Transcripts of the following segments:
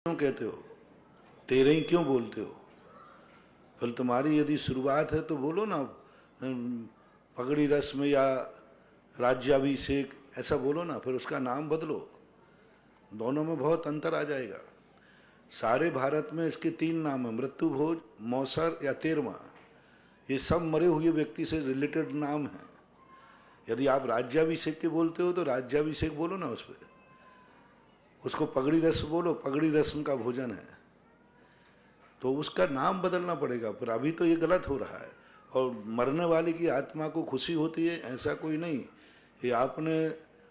क्यों कहते हो, तेरे ही क्यों बोलते हो? फिर तुम्हारी यदि शुरुआत है तो बोलो ना पगड़ी रस्म या राज्याभिषेक, ऐसा बोलो ना, फिर उसका नाम बदलो। दोनों में बहुत अंतर आ जाएगा। सारे भारत में इसके 3 नाम है, मृत्यु भोज, मौसर या तेरमा। ये सब मरे हुए व्यक्ति से रिलेटेड नाम है। यदि आप राज्याभिषेक के बोलते हो तो राज्याभिषेक बोलो ना, उस पर उसको पगड़ी रस्म बोलो, पगड़ी रस्म का भोजन है, तो उसका नाम बदलना पड़ेगा। पर अभी तो ये गलत हो रहा है। और मरने वाले की आत्मा को खुशी होती है, ऐसा कोई नहीं। ये आपने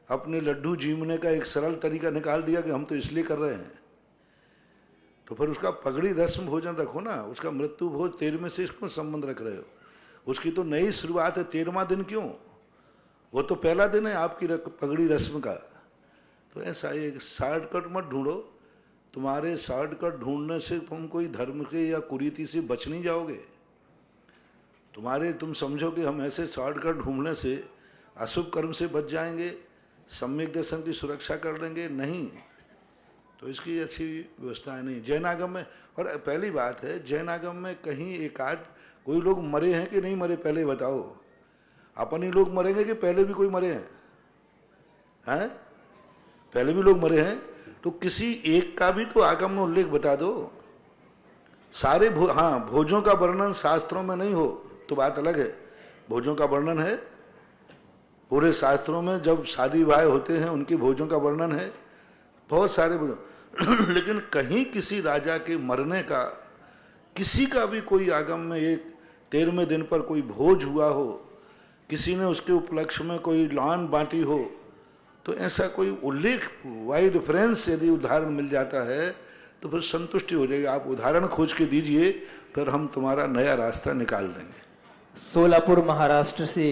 अपने लड्डू जीमने का एक सरल तरीका निकाल दिया कि हम तो इसलिए कर रहे हैं। तो फिर उसका पगड़ी रस्म भोजन रखो ना, उसका मृत्यु भोज 13वें से क्यों संबंध रख रहे हो? उसकी तो नई शुरुआत है, 13वां दिन क्यों? वो तो पहला दिन है आपकी पगड़ी रस्म का। तो ऐसा एक शॉर्टकट मत ढूंढो। तुम्हारे शॉर्टकट ढूंढने से तुम कोई धर्म के या कुरीति से बच नहीं जाओगे। तुम समझो कि हम ऐसे शॉर्टकट ढूंढने से अशुभ कर्म से बच जाएंगे, सम्यक दर्शन की सुरक्षा कर लेंगे, नहीं। तो इसकी अच्छी व्यवस्था है नहीं जैनागम में। और पहली बात है, जैनागम में कहीं एकाध कोई लोग मरे हैं कि नहीं मरे, पहले बताओ। अपन ही लोग मरेंगे कि पहले भी कोई मरे हैं? पहले भी लोग मरे हैं, तो किसी एक का भी तो आगम में उल्लेख बता दो। सारे हाँ, भोजों का वर्णन शास्त्रों में नहीं हो तो बात अलग है। भोजों का वर्णन है पूरे शास्त्रों में, जब शादी विवाह होते हैं उनके भोजों का वर्णन है, बहुत सारे भोजन। लेकिन कहीं किसी राजा के मरने का, किसी का भी कोई आगम में एक 13वें दिन पर कोई भोज हुआ हो, किसी ने उसके उपलक्ष्य में कोई लॉन बांटी हो, तो ऐसा कोई उल्लेख वाई रेफरेंस यदि उदाहरण मिल जाता है तो फिर संतुष्टि हो जाएगी। आप उदाहरण खोज के दीजिए, फिर हम तुम्हारा नया रास्ता निकाल देंगे। सोलापुर महाराष्ट्र से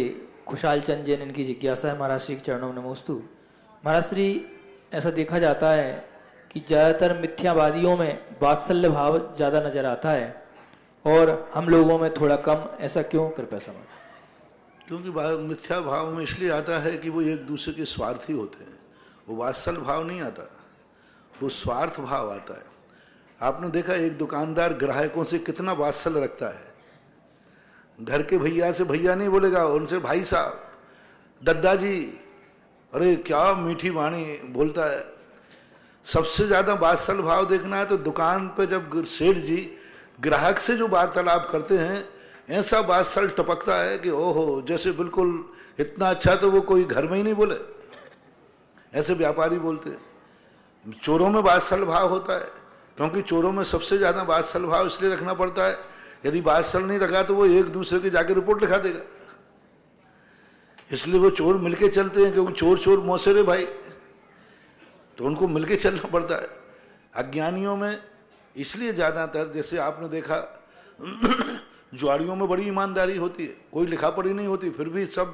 खुशाल चंद जैन, इनकी जिज्ञासा है। महाराज श्री के चरणों में नमोस्तु। महाराज श्री, ऐसा देखा जाता है कि ज़्यादातर मिथ्यावादियों में वात्सल्य भाव ज़्यादा नजर आता है और हम लोगों में थोड़ा कम, ऐसा क्यों? कृपया समझ। क्योंकि मिथ्या भाव में इसलिए आता है कि वो एक दूसरे के स्वार्थी होते हैं। वो वात्सल्य भाव नहीं आता, वो स्वार्थ भाव आता है। आपने देखा एक दुकानदार ग्राहकों से कितना वात्सल्य रखता है। घर के भैया से भैया नहीं बोलेगा, उनसे भाई साहब, दादाजी, अरे क्या मीठी वाणी बोलता है। सबसे ज्यादा वात्सल्य भाव देखना है तो दुकान पे जब सेठ जी ग्राहक से जो वार्तालाप करते हैं, ऐसा वात्सल्य टपकता है कि ओहो, जैसे बिल्कुल इतना अच्छा तो वो कोई घर में ही नहीं बोले, ऐसे व्यापारी बोलते हैं। चोरों में वात्सल्य भाव होता है, क्योंकि चोरों में सबसे ज्यादा वात्सल्य भाव इसलिए रखना पड़ता है, यदि वात्सल्य नहीं रखा तो वो एक दूसरे के जाके रिपोर्ट लिखा देगा। इसलिए वो चोर मिलके चलते हैं, क्योंकि चोर चोर मौसेरे भाई, तो उनको मिलके चलना पड़ता है। अज्ञानियों में इसलिए ज्यादातर, जैसे आपने देखा जुआड़ियों में बड़ी ईमानदारी होती है, कोई लिखा पढ़ी नहीं होती, फिर भी सब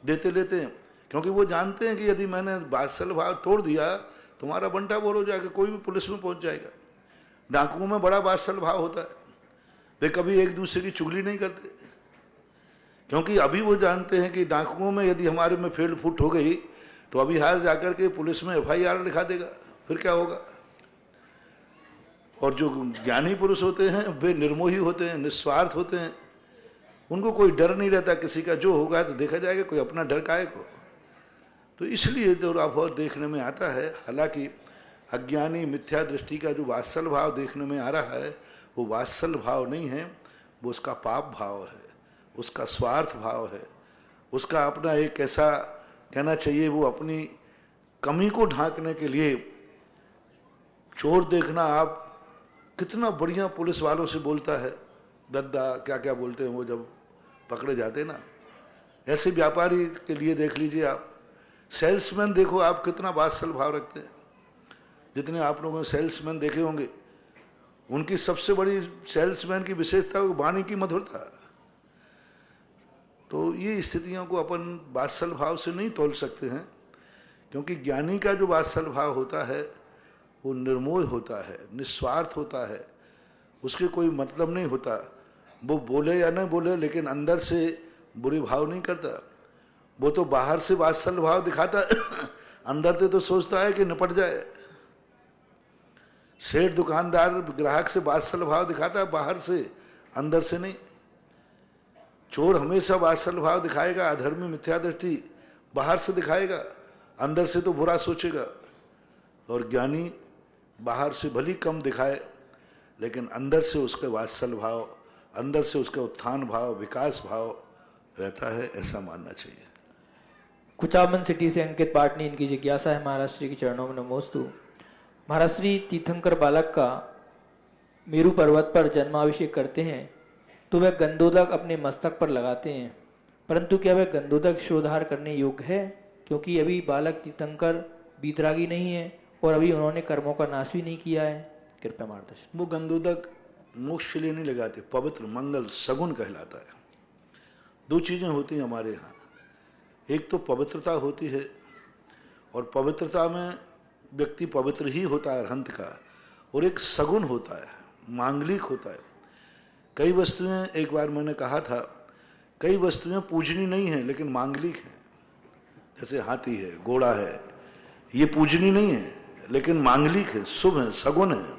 देते लेते हैं, क्योंकि वो जानते हैं कि यदि मैंने वात्सल्य भाव तोड़ दिया तुम्हारा बंटा बोर हो जाएगा, कोई भी पुलिस में पहुंच जाएगा। डाकुओं में बड़ा वात्सल्य भाव होता है, वे कभी एक दूसरे की चुगली नहीं करते, क्योंकि अभी वो जानते हैं कि डाकुओं में यदि हमारे में फेल फुट हो गई तो अभी हार जाकर के पुलिस में FIR लिखा देगा, फिर क्या होगा। और जो ज्ञानी पुरुष होते हैं वे निर्मोही होते हैं, निस्वार्थ होते हैं, उनको कोई डर नहीं रहता किसी का, जो होगा तो देखा जाएगा, कोई अपना डर काहे को। तो इसलिए थोड़ा बहुत देखने में आता है। हालांकि अज्ञानी मिथ्या दृष्टि का जो वात्सल्य भाव देखने में आ रहा है, वो वात्सल्य भाव नहीं है, वो उसका पाप भाव है, उसका स्वार्थ भाव है, उसका अपना एक ऐसा कहना चाहिए, वो अपनी कमी को ढांकने के लिए। चोर देखना आप, कितना बढ़िया पुलिस वालों से बोलता है, दद्दा क्या क्या बोलते हैं वो जब पकड़े जाते हैं ना। ऐसे व्यापारी के लिए देख लीजिए आप, सेल्समैन देखो आप कितना वात्सल्य भाव रखते हैं। जितने आप लोगों ने सेल्समैन देखे होंगे, उनकी सबसे बड़ी सेल्समैन की विशेषता वाणी की मधुरता। तो ये स्थितियों को अपन वात्सल्य भाव से नहीं तोल सकते हैं, क्योंकि ज्ञानी का जो वात्सल्य भाव होता है वो निर्मोह होता है, निस्वार्थ होता है, उसके कोई मतलब नहीं होता। वो बोले या नहीं बोले, लेकिन अंदर से बुरे भाव नहीं करता। वो तो बाहर से वात्सल्य भाव दिखाता है, अंदर से तो सोचता है कि निपट जाए। सेठ दुकानदार ग्राहक से वात्सल्य भाव दिखाता है बाहर से, अंदर से नहीं। चोर हमेशा वात्सल्य भाव दिखाएगा, अधर्मी मिथ्या दृष्टि बाहर से दिखाएगा, अंदर से तो बुरा सोचेगा। और ज्ञानी बाहर से भली कम दिखाए लेकिन अंदर से उसके वात्सल्य भाव, अंदर से उसका उत्थान भाव, विकास भाव रहता है, ऐसा मानना चाहिए। कुचामन सिटी से अंकित पाटनी, इनकी जिज्ञासा है महाराज श्री के चरणों में नमोस्तु। महाराज श्री तीर्थंकर बालक का मेरू पर्वत पर जन्माभिषेक करते हैं तो वह गंधोदक अपने मस्तक पर लगाते हैं, परंतु क्या वह गंधोदक शिरोधार करने योग्य है? क्योंकि अभी बालक तीर्थंकर बीतरागी नहीं है और अभी उन्होंने कर्मों का नाश भी नहीं किया है। कृपया मार्गदर्शन। वो गंधोदक मोक्ष के लिए नहीं लगाते, पवित्र मंगल सगुन कहलाता है। दो चीजें होती हैं हमारे यहाँ, एक तो पवित्रता होती है और पवित्रता में व्यक्ति पवित्र ही होता है अरहंत का, और एक सगुन होता है, मांगलिक होता है। कई वस्तुएं, एक बार मैंने कहा था, कई वस्तुएं पूजनी नहीं हैं लेकिन मांगलिक हैं। जैसे हाथी है, घोड़ा है, ये पूजनी नहीं है लेकिन मांगलिक है, शुभ है, सगुन है।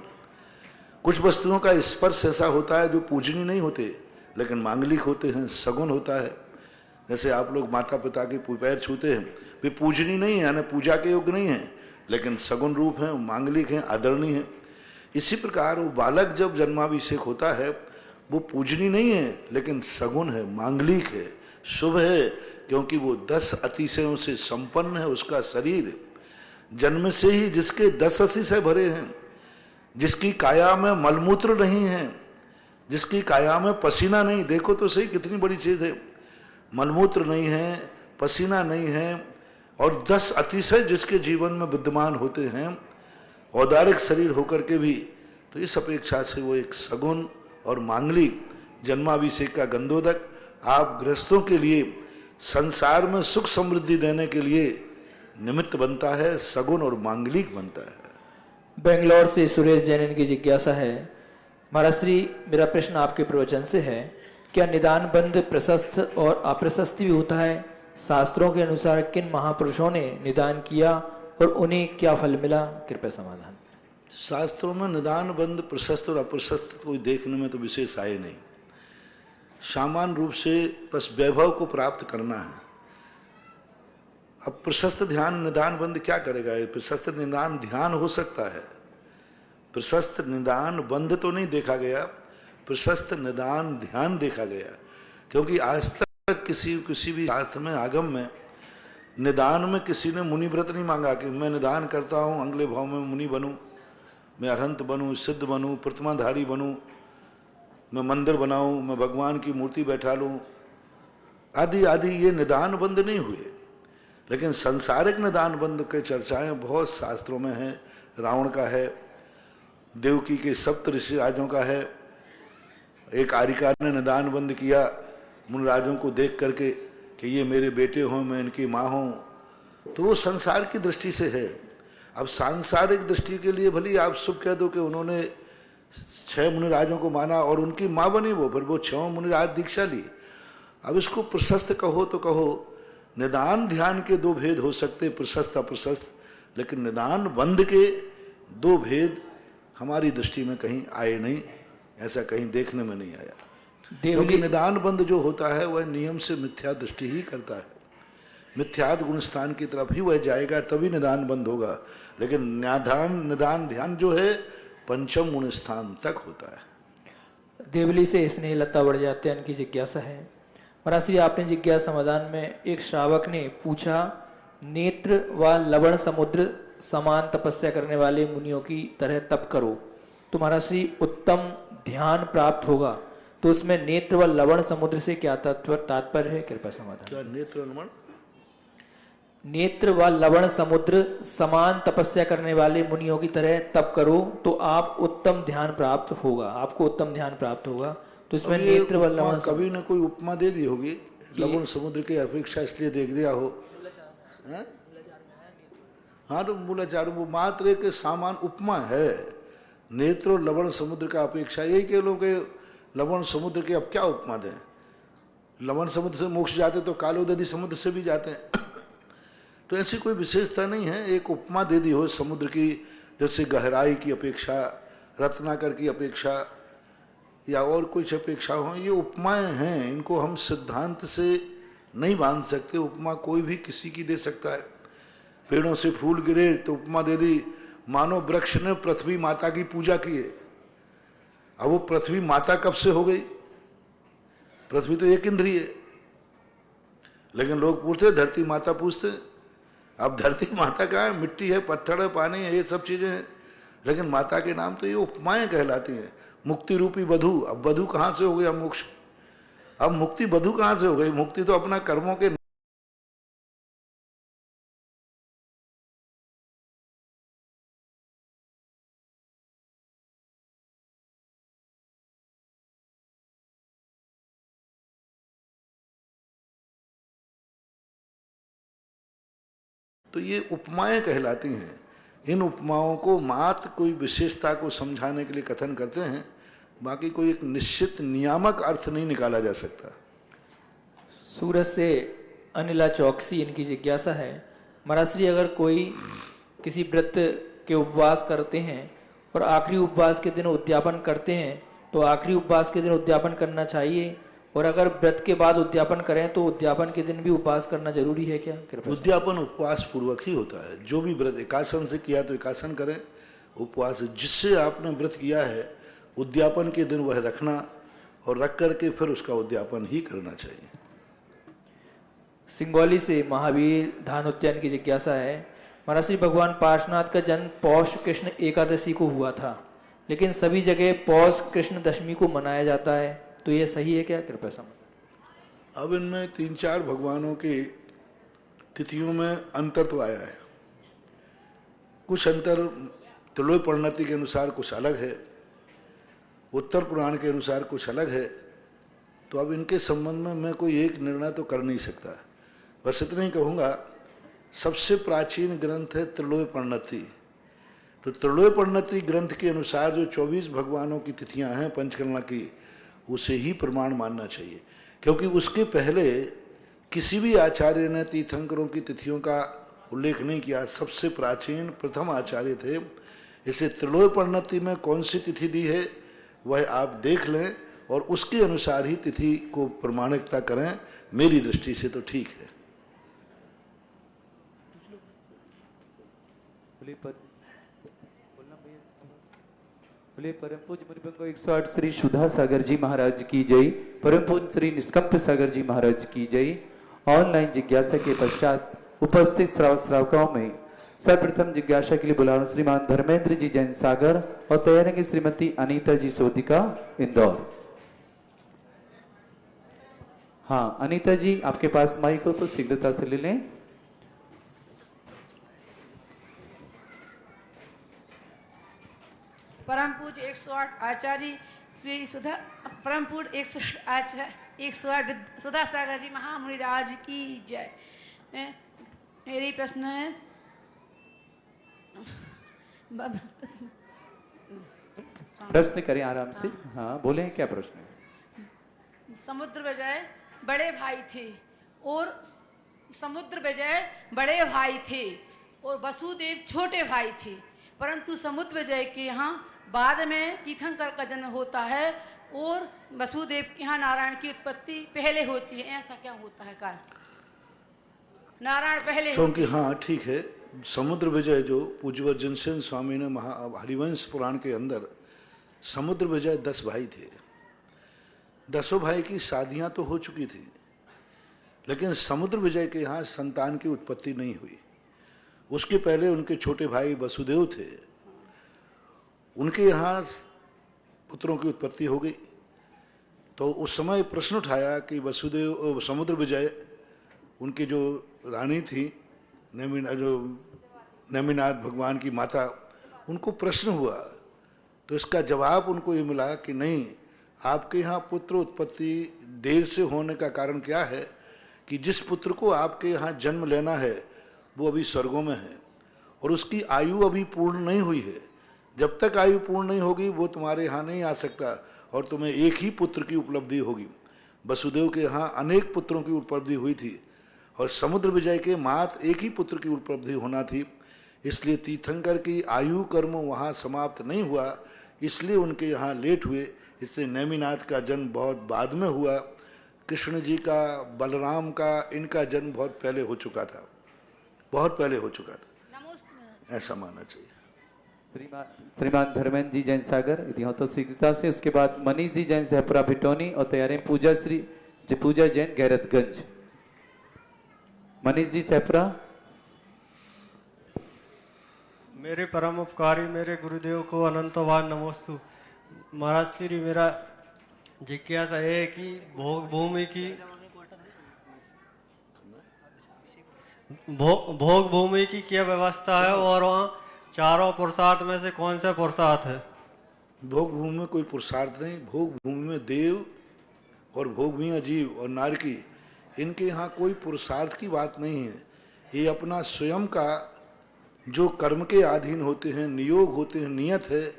कुछ वस्तुओं का स्पर्श ऐसा होता है जो पूजनी नहीं होते लेकिन मांगलिक होते हैं, सगुन होता है। जैसे आप लोग माता पिता के पैर छूते हैं, वे पूजनी नहीं है, यानी पूजा के योग्य नहीं है, लेकिन सगुन रूप है, मांगलिक है, आदरणीय है। इसी प्रकार वो बालक जब जन्माभिषेक होता है वो पूजनी नहीं है लेकिन सगुन है, मांगलिक है, शुभ है, क्योंकि वो 10 अतिशयों से संपन्न है। उसका शरीर जन्म से ही जिसके 10 अतिशय भरे हैं, जिसकी काया में मलमूत्र नहीं है, जिसकी काया में पसीना नहीं, देखो तो सही कितनी बड़ी चीज है, मलमूत्र नहीं है, पसीना नहीं है, और 10 अतिशय जिसके जीवन में विद्यमान होते हैं, औदारिक शरीर होकर के भी, तो इस अपेक्षा से वो एक सगुन और मांगलिक जन्माभिषेक का गंधोदक आप गृहस्थों के लिए संसार में सुख समृद्धि देने के लिए निमित्त बनता है, सगुन और मांगलिक बनता है। बेंगलोर से सुरेश जैन, इनकी जिज्ञासा है, महाराज श्री मेरा प्रश्न आपके प्रवचन से है, क्या निदान बंध प्रशस्त और अप्रशस्त भी होता है? शास्त्रों के अनुसार किन महापुरुषों ने निदान किया और उन्हें क्या फल मिला? कृपया समाधान। शास्त्रों में निदान बंध प्रशस्त और अप्रशस्त कोई देखने में तो विशेष आए नहीं। सामान्य रूप से बस वैभव को प्राप्त करना है। अब प्रशस्त ध्यान निदान बंध क्या करेगा? प्रशस्त निदान ध्यान हो सकता है, प्रशस्त निदान बंध तो नहीं देखा गया, प्रशस्त निदान ध्यान देखा गया। क्योंकि आज तक किसी भी शास्त्र में, आगम में, निदान में किसी ने मुनि व्रत नहीं मांगा कि मैं निदान करता हूँ, अगले भाव में मुनि बनूं, मैं अरहंत बनूं, सिद्ध बनूं, प्रतिमाधारी बनूं, मैं मंदिर बनाऊं, मैं भगवान की मूर्ति बैठा लूं, आदि आदि। ये निदान बंद नहीं हुए, लेकिन सांसारिक निदान बंद के चर्चाएं बहुत शास्त्रों में हैं। रावण का है, देवकी के सप्त ऋषि राजों का है। एक आरिका ने निदान बंद किया मुनराजों को देख करके कि ये मेरे बेटे हों, मैं इनकी माँ हूँ, तो वो संसार की दृष्टि से है। अब सांसारिक दृष्टि के लिए भली आप शुभ कह दो कि उन्होंने 6 मुनिराजों को माना और उनकी माँ बनी वो, फिर वो 6 मुनिराज दीक्षा ली। अब इसको प्रशस्त कहो तो कहो, निदान ध्यान के 2 भेद हो सकते, प्रशस्त अप्रशस्त, लेकिन निदान बंध के 2 भेद हमारी दृष्टि में कहीं आए नहीं, ऐसा कहीं देखने में नहीं आया। क्योंकि निदान बंध जो होता है वह नियम से मिथ्या दृष्टि ही करता है, मिथ्याद गुण स्थान की तरफ ही वह जाएगा, तभी निदान बंद होगा। लेकिन निदान ध्यान जो है पंचम गुण स्थान तक होता है। देवली से स्नेह लता बढ़ जाते हैं, इनकी जिज्ञासा है, महाराज श्री आपने जिज्ञासा समाधान में एक श्रावक ने पूछा, नेत्र व लवण समुद्र समान तपस्या करने वाले मुनियों की तरह तप करो तो महाराज श्री उत्तम ध्यान प्राप्त होगा, तो उसमें नेत्र व लवण समुद्र से क्या तात्पर्य है? कृपया समाधान। क्या नेत्र लवण? नेत्र व लवण समुद्र समान तपस्या करने वाले मुनियों की तरह तप करो तो आप उत्तम ध्यान प्राप्त होगा, आपको उत्तम ध्यान प्राप्त होगा, तो इसमें नेत्र व लवण, कभी न कोई उपमा दे दी होगी, लवण समुद्र की अपेक्षा इसलिए देख दिया हो। हाँ, तो मूलाचार वो मात्र एक सामान उपमा है। नेत्र और लवण समुद्र का अपेक्षा, यही कह लो कि लवण समुद्र के अब क्या उपमा दें? लवण समुद्र से मोक्ष जाते तो कालोदधी समुद्र से भी जाते हैं। तो ऐसी कोई विशेषता नहीं है, एक उपमा दे दी हो समुद्र की, जैसे गहराई की अपेक्षा, रत्नाकर की अपेक्षा या और कुछ अपेक्षा हो, ये उपमाएं हैं, इनको हम सिद्धांत से नहीं बांध सकते। उपमा कोई भी किसी की दे सकता है। पेड़ों से फूल गिरे तो उपमा दे दी, मानो वृक्ष ने पृथ्वी माता की पूजा की है। अब वो पृथ्वी माता कब से हो गई? पृथ्वी तो एक इंद्रिय है, लेकिन लोग पूछते धरती माता पूछते। अब धरती माता कहाँ है? मिट्टी है, पत्थर है, पानी है, ये सब चीजें हैं, लेकिन माता के नाम तो ये उपमाएं कहलाती हैं। मुक्ति रूपी वधु, अब वधु कहाँ से हो गया मोक्ष? अब मुक्ति वधु कहाँ से हो गई? मुक्ति तो अपना कर्मों के तो ये उपमाएं कहलाती हैं। इन उपमाओं को मात्र कोई विशेषता को समझाने के लिए कथन करते हैं, बाकी कोई एक निश्चित नियामक अर्थ नहीं निकाला जा सकता। सूरत से अनिला चौकसी, इनकी जिज्ञासा है, महाराज श्री अगर कोई किसी व्रत के उपवास करते हैं और आखिरी उपवास के दिन उद्यापन करते हैं तो आखिरी उपवास के दिन उद्यापन करना चाहिए, और अगर व्रत के बाद उद्यापन करें तो उद्यापन के दिन भी उपवास करना जरूरी है क्या? उद्यापन उपवास पूर्वक ही होता है। जो भी व्रत एकासन से किया तो एकासन करें, उपवास जिससे आपने व्रत किया है उद्यापन के दिन वह रखना, और रख करके फिर उसका उद्यापन ही करना चाहिए। सिंगौली से महावीर धानुत्यन की जिज्ञासा है, महाराज श्री भगवान पार्श्वनाथ का जन्म पौष कृष्ण एकादशी को हुआ था, लेकिन सभी जगह पौष कृष्ण दशमी को मनाया जाता है, तो यह सही है क्या? कृपया समझ। अब इनमें 3-4 भगवानों की तिथियों में अंतर तो आया है। कुछ अंतर त्रलोय परिणति के अनुसार कुछ अलग है, उत्तर पुराण के अनुसार कुछ अलग है। तो अब इनके संबंध में मैं कोई एक निर्णय तो कर नहीं सकता। बस इतना ही कहूँगा, सबसे प्राचीन ग्रंथ है त्रलोय परिणति। तो त्रलोय परिणति ग्रंथ के अनुसार जो 24 भगवानों की तिथियां हैं पंचकर्मा की, उसे ही प्रमाण मानना चाहिए, क्योंकि उसके पहले किसी भी आचार्य ने तीर्थंकरों की तिथियों का उल्लेख नहीं किया। सबसे प्राचीन प्रथम आचार्य थे। इसे त्रलोय परिणति में कौन सी तिथि दी है वह आप देख लें और उसके अनुसार ही तिथि को प्रमाणिकता करें। मेरी दृष्टि से तो ठीक है। बोले परम पूज्य मुनिपंगो 108 श्री सुधा सागर जी महाराज की जय। परम पूज्य श्री निष्कंप सागर जी महाराज की जय। ऑनलाइन जिज्ञासा के पश्चात उपस्थित श्रावकों में सर्वप्रथम जिज्ञासा के लिए बुला रहा हूं श्रीमान धर्मेंद्र जी जैन सागर और तैयारेंगे श्रीमती अनीता जी सोदिका इंदौर। हाँ अनीता जी, आपके पास माइक हो तो शीघ्रता से ले लें। परम पूज्य 108 आचार्य श्री सुधा, परम पूज्य 108 आचार्य 108 सुधा सागर जी महामुनि राज की जय। मेरी प्रश्न है, प्रश्न करें आराम से। हाँ बोले, क्या प्रश्न है? समुद्र विजय बड़े भाई थे और समुद्र विजय बड़े भाई थे और वसुदेव छोटे भाई थे, परंतु समुद्र विजय के यहाँ बाद में तीर्थंकर का जन्म होता है और वसुदेव के यहाँ नारायण की उत्पत्ति पहले होती है। ऐसा क्या होता है कारण? नारायण पहले क्योंकि हाँ ठीक है, समुद्र विजय जो पूज्यवर जनसेन स्वामी ने हरिवंश पुराण के अंदर समुद्र विजय 10 भाई थे। 10 भाई की शादियां तो हो चुकी थी, लेकिन समुद्र विजय के यहाँ संतान की उत्पत्ति नहीं हुई। उसके पहले उनके छोटे भाई वसुदेव थे, उनके यहाँ पुत्रों की उत्पत्ति हो गई। तो उस समय प्रश्न उठाया कि वसुदेव समुद्र विजय, उनकी जो रानी थी नेमिनाथ भगवान की माता, उनको प्रश्न हुआ तो इसका जवाब उनको ये मिला कि नहीं, आपके यहाँ पुत्र उत्पत्ति देर से होने का कारण क्या है कि जिस पुत्र को आपके यहाँ जन्म लेना है वो अभी स्वर्गों में है और उसकी आयु अभी पूर्ण नहीं हुई है। जब तक आयु पूर्ण नहीं होगी वो तुम्हारे यहाँ नहीं आ सकता और तुम्हें एक ही पुत्र की उपलब्धि होगी। वसुदेव के यहाँ अनेक पुत्रों की उपलब्धि हुई थी और समुद्र विजय के मात्र एक ही पुत्र की उपलब्धि होना थी, इसलिए तीर्थंकर की आयु कर्म वहाँ समाप्त नहीं हुआ, इसलिए उनके यहाँ लेट हुए। इसलिए नेमिनाथ का जन्म बहुत बाद में हुआ। कृष्ण जी का, बलराम का, इनका जन्म बहुत पहले हो चुका था, बहुत पहले हो चुका था, ऐसा मानना चाहिए। श्रीमान धर्मेंद्र जी जैन सागर तो शीघ्रता से। उसके बाद मनीष जी जैन सहपुरा भिटौनी और तैयार हैं पूजा जैन गैरतगंज। मनीष जी सहपुरा। मेरे परम उपकारी मेरे गुरुदेव को अनंतवान नमोस्तु। महाराज श्री, मेरा जिज्ञासा है कि भोग भूमि की क्या व्यवस्था है और वहाँ चारों पुरुषार्थ में से कौन सा पुरुषार्थ है? भोग भूमि में कोई पुरुषार्थ नहीं। भोग भूमि में देव और भोग भूमि जीव और नारकी, इनके यहाँ कोई पुरुषार्थ की बात नहीं है। ये अपना स्वयं का जो कर्म के अधीन होते हैं, नियोग होते हैं, नियत है,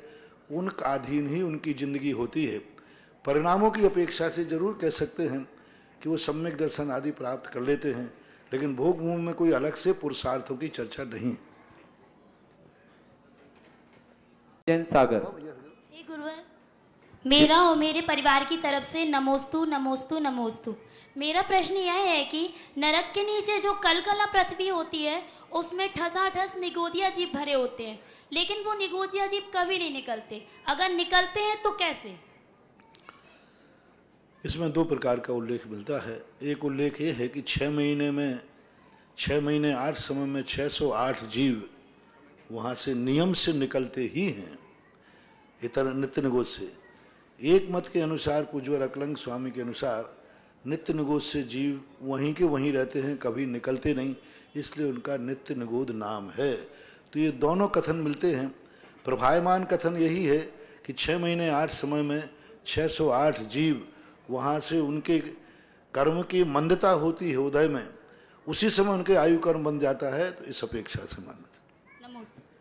उन अधीन ही उनकी जिंदगी होती है। परिणामों की अपेक्षा से जरूर कह सकते हैं कि वो सम्यक दर्शन आदि प्राप्त कर लेते हैं, लेकिन भोग भूमि में कोई अलग से पुरुषार्थों की चर्चा नहीं है। जैन सागर। हे गुरुवर, मेरा और मेरे परिवार की तरफ से नमोस्तु नमोस्तु नमोस्तु। मेरा प्रश्न यह है कि नरक के नीचे जो कलकला पृथ्वी होती है उसमें ठसाठस निगोदिया जीव भरे होते हैं, लेकिन वो निगोदिया जीव कभी नहीं निकलते। अगर निकलते हैं तो कैसे? इसमें दो प्रकार का उल्लेख मिलता है। एक उल्लेख ये है कि 6 महीने 8 समय में 608 जीव वहाँ से नियम से निकलते ही हैं, इतर नित्य निगोद से। एक मत के अनुसार, पूज्यवर अकलंग स्वामी के अनुसार, नित्य निगोद से जीव वहीं के वहीं रहते हैं, कभी निकलते नहीं, इसलिए उनका नित्य निगोद नाम है। तो ये दोनों कथन मिलते हैं। प्रभायमान कथन यही है कि 6 महीने 8 समय में 608 जीव वहाँ से उनके कर्म की मंदता होती है उदय में, उसी समय उनके आयु कर्म बन जाता है। तो इस अपेक्षा से मानना।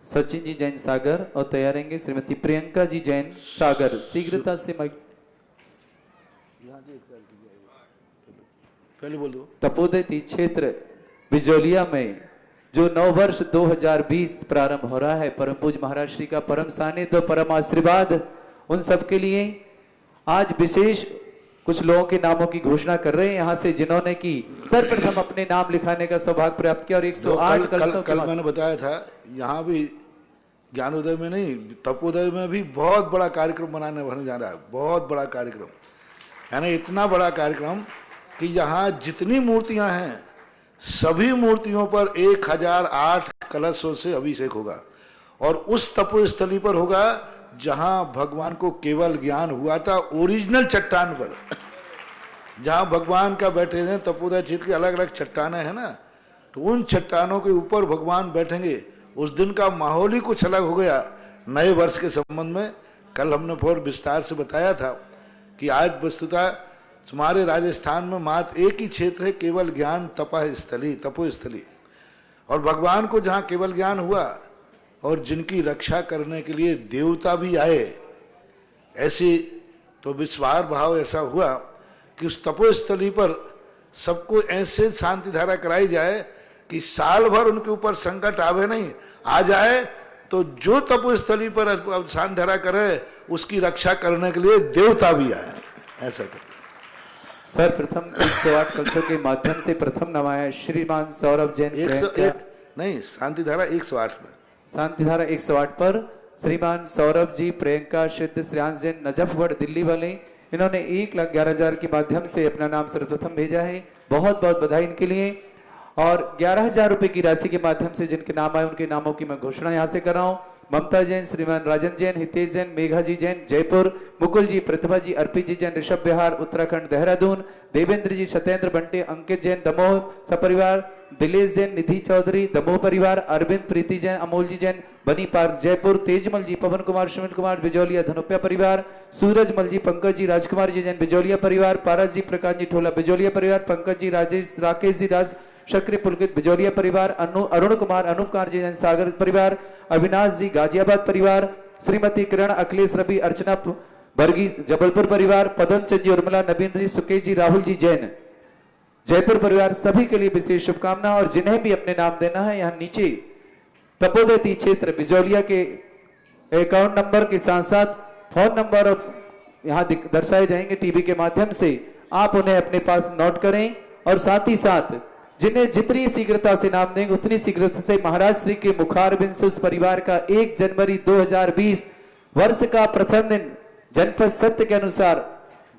सचिन जी जैन सागर और तैयार रहेंगे श्रीमती प्रियंका जी जैन सागर। शीघ्रता से पहले बोल दो। तपोदय तीर्थ क्षेत्र बिजोलिया में जो नव वर्ष 2020 प्रारंभ हो रहा है, परम पूज्य महाराज श्री का परम सानिध्य, परम आशीर्वाद उन सबके लिए आज विशेष कुछ लोगों के नामों की घोषणा कर रहे हैं यहाँ से, जिन्होंने की सर्वप्रथम अपने नाम लिखाने का सौभाग्य प्राप्त किया। और 108 कल मैंने बताया था, यहाँ भी ज्ञानोदय में नहीं, तपोदय में भी बहुत बड़ा कार्यक्रम बनाने जा रहा है। बहुत बड़ा कार्यक्रम, यानी इतना बड़ा कार्यक्रम कि यहाँ जितनी मूर्तियां हैं सभी मूर्तियों पर 1008 कलशों से अभिषेक होगा। और उस तपोस्थली पर होगा जहां भगवान को केवल ज्ञान हुआ था, ओरिजिनल चट्टान पर, जहां भगवान का बैठे हैं। तपोदय क्षेत्र की अलग अलग चट्टानें हैं ना, तो उन चट्टानों के ऊपर भगवान बैठेंगे। उस दिन का माहौल ही कुछ अलग हो गया। नए वर्ष के संबंध में कल हमने बहुत विस्तार से बताया था कि आज वस्तुतः तुम्हारे राजस्थान में मात्र एक ही क्षेत्र है केवल ज्ञान तपोस्थली, और भगवान को जहाँ केवल ज्ञान हुआ और जिनकी रक्षा करने के लिए देवता भी आए, ऐसी तो विश्वास भाव ऐसा हुआ कि उस तपोस्थली पर सबको ऐसे शांति धारा कराई जाए कि साल भर उनके ऊपर संकट आवे नहीं, आ जाए तो जो तपोस्थली पर शांति धारा करे उसकी रक्षा करने के लिए देवता भी आए। ऐसा कर सर्वप्रथम 108 कलशों के माध्यम से प्रथम नवाया श्रीमान सौरभ जैन। 101 नहीं, शांति धारा 108 में, शांति धारा 108 पर श्रीमान सौरभ जी, प्रियंका, सिद्ध, श्रेयांश जैन, नजफगढ़ दिल्ली वाले, इन्होंने 1,11,000 के माध्यम से अपना नाम सर्वप्रथम भेजा है। बहुत बहुत बधाई इनके लिए। और 11,000 रुपए की राशि के माध्यम से जिनके नाम आए उनके नामों की मैं घोषणा यहाँ से कर रहा हूँ। ममता जैन, श्रीमान राजन जैन, हितेश जैन, मेघा जी जैन जयपुर, मुकुल जी, प्रतिभा जी, अर्पित जी जैन ऋषभ बिहार उत्तराखंड देहरादून, देवेंद्र जी, सत्येंद्र बंटे, अंकित जैन दमोह सपरिवार, दिलेश जैन, निधि चौधरी दमोह परिवार, अरविंद, प्रीति जैन, अमोल जी जैन बनी पार्क जयपुर, तेजमल जी, पवन कुमार, सुमित कुमार बिजौलिया धनुप्या परिवार, सूरजमल जी, पंकज जी, राजकुमार जी जैन बिजौलिया परिवार, पारस जी, प्रकाश जी ठोला बिजौलिया परिवार, पंकज जी, राकेश जी राज शक्री पुलकित बिजौलिया परिवार, अरुण कुमार, अनूप कुमार जी जैन सागर परिवार, अविनाश जी गाजियाबाद परिवार, श्रीमती किरण, अखिलेश, रवि, अर्चना बर्गी जबलपुर परिवार, पदम चंद जी, उर्मिला, नवीन जी, सुकेश जी, राहुल जी जैन जयपुर परिवार, सभी के लिए विशेष शुभकामना। और जिन्हें भी अपने नाम देना है यहाँ नीचे तपोदयती क्षेत्र बिजौलिया के अकाउंट नंबर के साथ साथ फोन नंबर यहाँ दर्शाए जाएंगे टीवी के माध्यम से, आप उन्हें अपने पास नोट करें और साथ ही साथ जिन्हें जितनी शीघ्रता से नाम देंगे उतनी शीघ्रता से महाराज श्री के मुखारबिंद से उस परिवार का 1 जनवरी 2020 वर्ष का प्रथम दिन जनपद सत्य के अनुसार,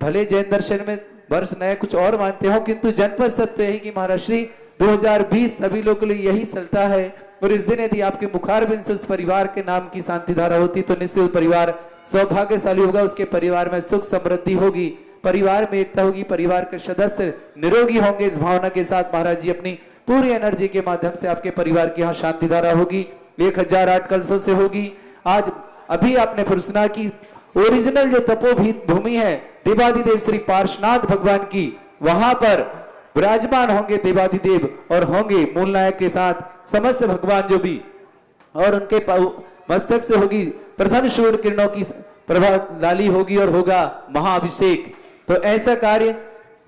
भले जैन दर्शन में वर्ष नया कुछ और मानते हो किंतु जनपद सत्य है कि महाराज श्री 2020 सभी लोगों के लिए यही चलता है। और इस दिन यदि आपके मुखारबिंद से उस परिवार के नाम की शांति धारा होती तो निश्चित परिवार सौभाग्यशाली होगा, उसके परिवार में सुख समृद्धि होगी, परिवार में एकता होगी, परिवार के सदस्य निरोगी होंगे। इस भावना के साथ महाराज जी अपनी पूरी एनर्जी के माध्यम से आपके परिवार की यहाँ शांति धारा होगी, 1008 कलशों से होगी। आज अभी आपने फुर्सना की ओरिजिनल जो तपोभूमि है देवाधिदेव श्री पार्श्वनाथ भगवान की, वहां पर विराजमान होंगे देवाधिदेव और होंगे मूल नायक के साथ समस्त भगवान जो भी, और उनके मस्तक से होगी प्रथम सूर्य किरणों की प्रभा लाली होगी और होगा महाअभिषेक। तो ऐसा कार्य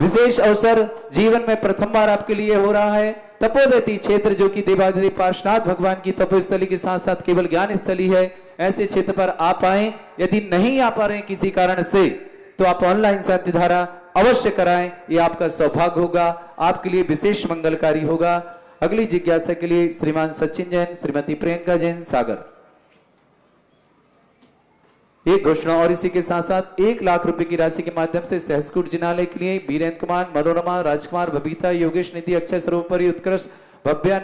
विशेष अवसर जीवन में प्रथम बार आपके लिए हो रहा है। तपोदयती क्षेत्र जो कि देवाधिदेव पार्श्वनाथ भगवान की तपोस्थली के साथ साथ केवल ज्ञान स्थली है, ऐसे क्षेत्र पर आप आए। यदि नहीं आ पा रहे हैं किसी कारण से तो आप ऑनलाइन शांति धारा अवश्य कराएं, ये आपका सौभाग्य होगा, आपके लिए विशेष मंगलकारी होगा। अगली जिज्ञासा के लिए श्रीमान सचिन जैन, श्रीमती प्रियंका जैन सागर। एक घोषणा और इसी के साथ साथ 1 लाख रुपए की राशि के माध्यम से सहसकुट जिनालय के लिए वीरेंद्र कुमार, मनोरमा, राजकुमार, बबीता, योगेश निधि, अक्षय सर्वोपरि उत्कृष्ट भव्य